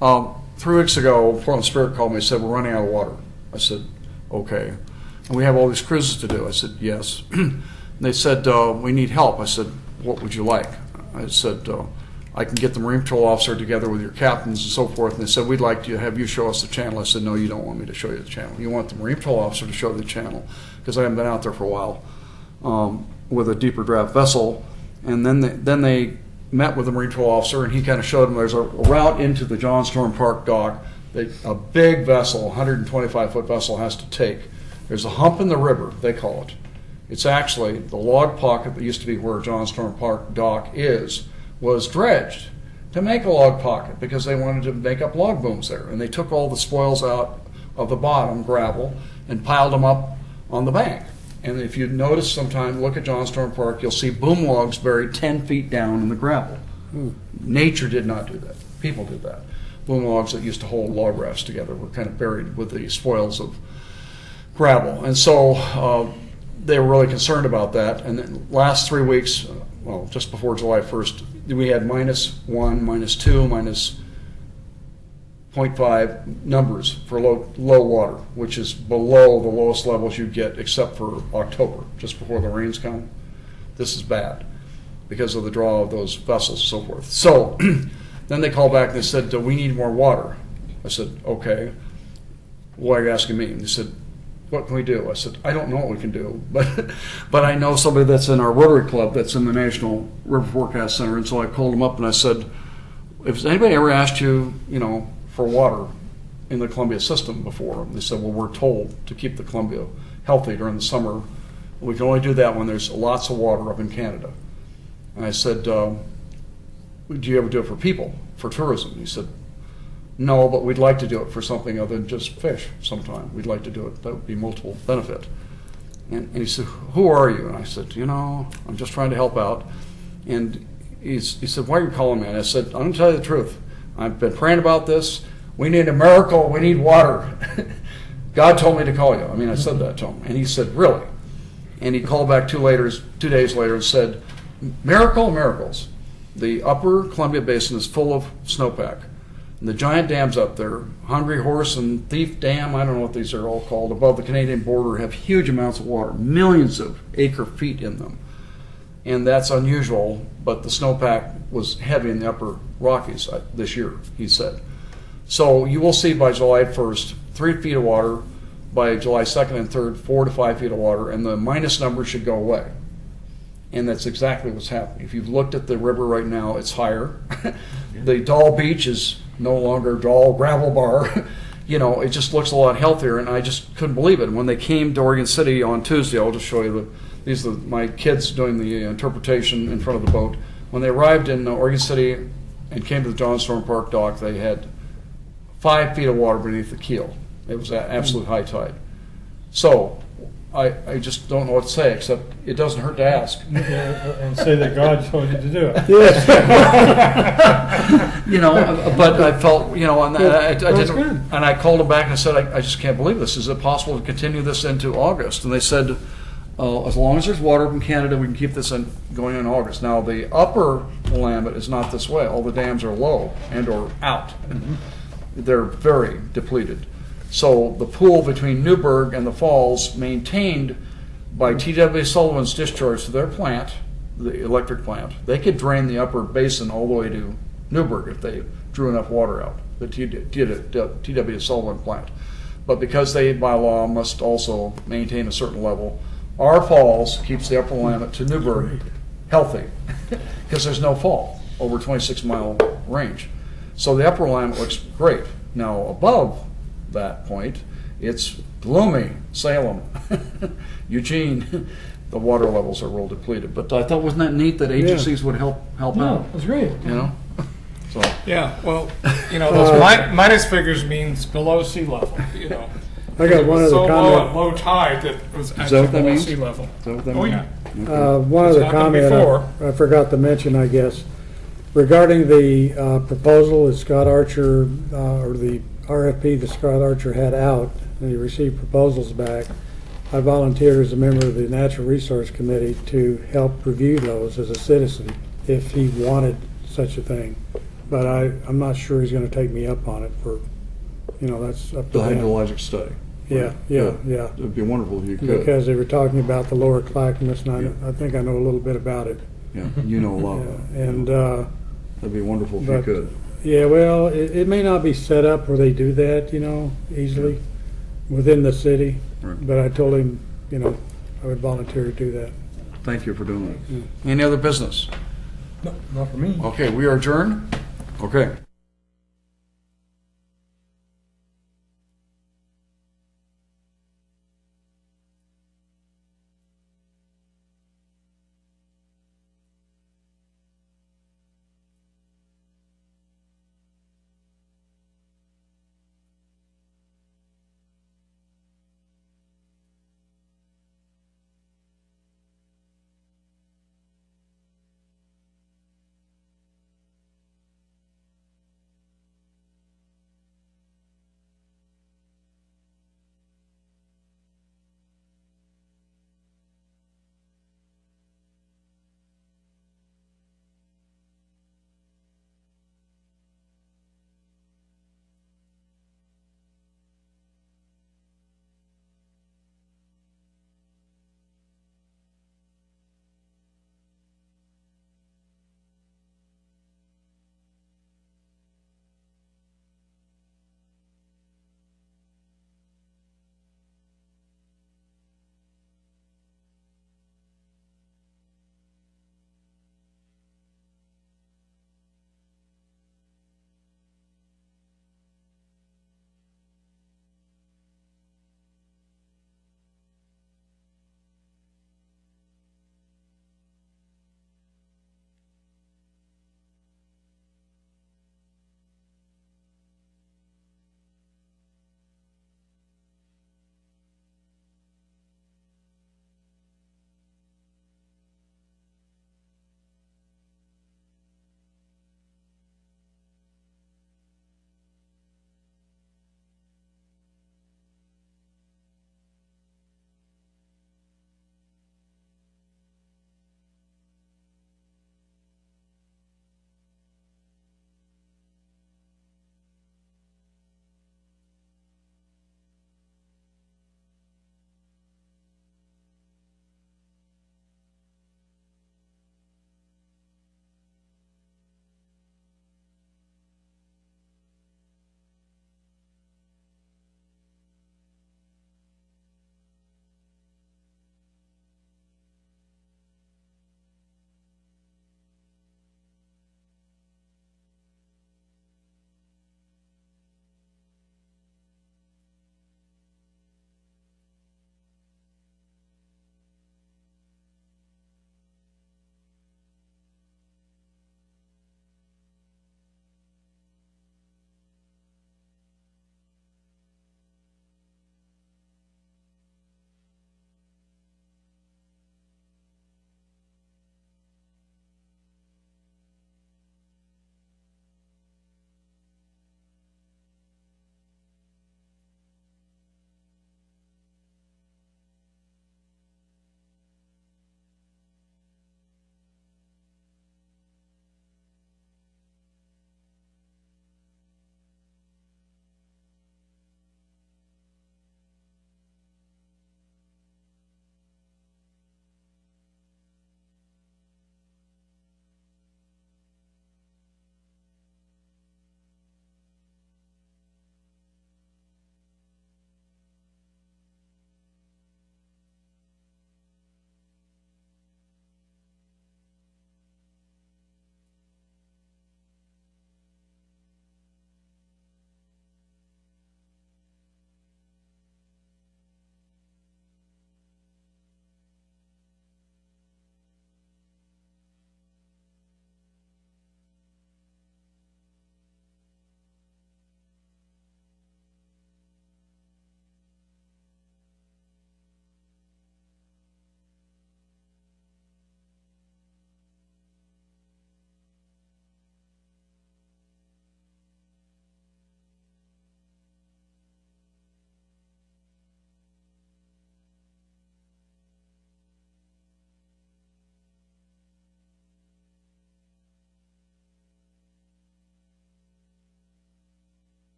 3 weeks ago, Portland Spirit called me and said, we're running out of water. I said, okay. And we have all these cruises to do. I said, yes. And they said, we need help. I said, what would you like? I said, I can get the Marine Patrol officer together with your captains and so forth. And they said, we'd like to have you show us the channel. I said, no, you don't want me to show you the channel. You want the Marine Patrol officer to show you the channel, because I haven't been out there for a while with a deeper draft vessel. And then they met with the Marine Patrol officer, and he kind of showed them there's a route into the John Storm Park dock that a big vessel, 125-foot vessel, has to take. There's a hump in the river, they call it. It's actually the log pocket that used to be where John Storm Park dock was dredged to make a log pocket because they wanted to make up log booms there. And they took all the spoils out of the bottom, gravel, and piled them up on the bank. And if you notice sometime, look at John Storm Park, you'll see boom logs buried 10 feet down in the gravel. Nature did not do that. People did that. Boom logs that used to hold log rafts together were kind of buried with the spoils of gravel. And so they were really concerned about that. And then last 3 weeks, well, just before July 1st, we had -1, -2, -0.5 numbers for low water, which is below the lowest levels you get except for October, just before the rains come. This is bad because of the draw of those vessels and so forth. So then they called back and they said, we need more water. I said, okay. Why are you asking me? And they said, what can we do? I said, I don't know what we can do, but I know somebody that's in our Rotary Club that's in the National River Forecast Center. And so I called him up and I said, if anybody ever asked you, for water in the Columbia system before? And they said, well, we're told to keep the Columbia healthy during the summer. We can only do that when there's lots of water up in Canada. And I said, do you ever do it for people, for tourism? He said, no, but we'd like to do it for something other than just fish sometime. We'd like to do it. That would be multiple benefit. And he said, who are you? And I said, I'm just trying to help out. And he said, why are you calling me? And I said, I'm going to tell you the truth. I've been praying about this. We need a miracle. We need water. God told me to call you. I said that to him. And he said, really? And he called back 2 days later and said, miracles. The upper Columbia Basin is full of snowpack. And the giant dams up there, Hungry Horse and Thief Dam, I don't know what these are all called, above the Canadian border, have huge amounts of water, millions of acre feet in them. And that's unusual, but the snowpack was heavy in the upper Rockies this year, he said. So you will see by July 1st, 3 feet of water, by July 2nd and 3rd, 4 to 5 feet of water, and the minus number should go away. And that's exactly what's happening. If you've looked at the river right now, it's higher. The Doll Beach is no longer Doll Gravel Bar. It just looks a lot healthier, and I just couldn't believe it. And when they came to Oregon City on Tuesday, I'll just show you these are my kids doing the interpretation in front of the boat. When they arrived in Oregon City and came to the John Storm Park dock, they had 5 feet of water beneath the keel. It was at absolute high tide. So I just don't know what to say, except it doesn't hurt to ask. And say that God told you to do it. But I felt, and I That's didn't, good. and I called them back and I said, I just can't believe this. Is it possible to continue this into August? And they said, as long as there's water from Canada, we can keep this going in August. Now, the upper Willamette is not this way. All the dams are low and or out. They're very depleted. So the pool between Newburgh and the falls, maintained by T.W. Sullivan's discharge to their plant, the electric plant, they could drain the upper basin all the way to Newburgh if they drew enough water out. the TW Sullivan plant. But because they, by law, must also maintain a certain level, our falls keeps the upper Willamette to Newburgh healthy, because there's no fall over 26-mile range. So the upper Willamette looks great. Now, above that point, it's gloomy. Salem, Eugene, the water levels are real depleted. But I thought, wasn't that neat that agencies would help No, out? that's great. You know? So, Yeah, well, those minus figures means below sea level, I got one It was other so low at comment. low tide that it was that actually what that below means? sea level. is that what that Oh, means? yeah. One It's other happened comment before. I forgot to mention, I guess, regarding the proposal that Scott Archer, or the RFP that Scott Archer had out, and he received proposals back. I volunteered as a member of the Natural Resource Committee to help review those as a citizen, if he wanted such a thing. But I'm not sure he's gonna take me up on it for, that's up to The him. hydrologic study. Yeah. It'd be wonderful if you could. Because they were talking about the lower Clackamas, and I think I know a little bit about it. Yeah, you know a lot Yeah, about it. and, That'd be wonderful if you but- could. yeah, well, it may not be set up where they do that, easily within the city. Right. But I told him, I would volunteer to do that. Thank you for doing that. Any other business? No, not for me. Okay, we are adjourned? Okay.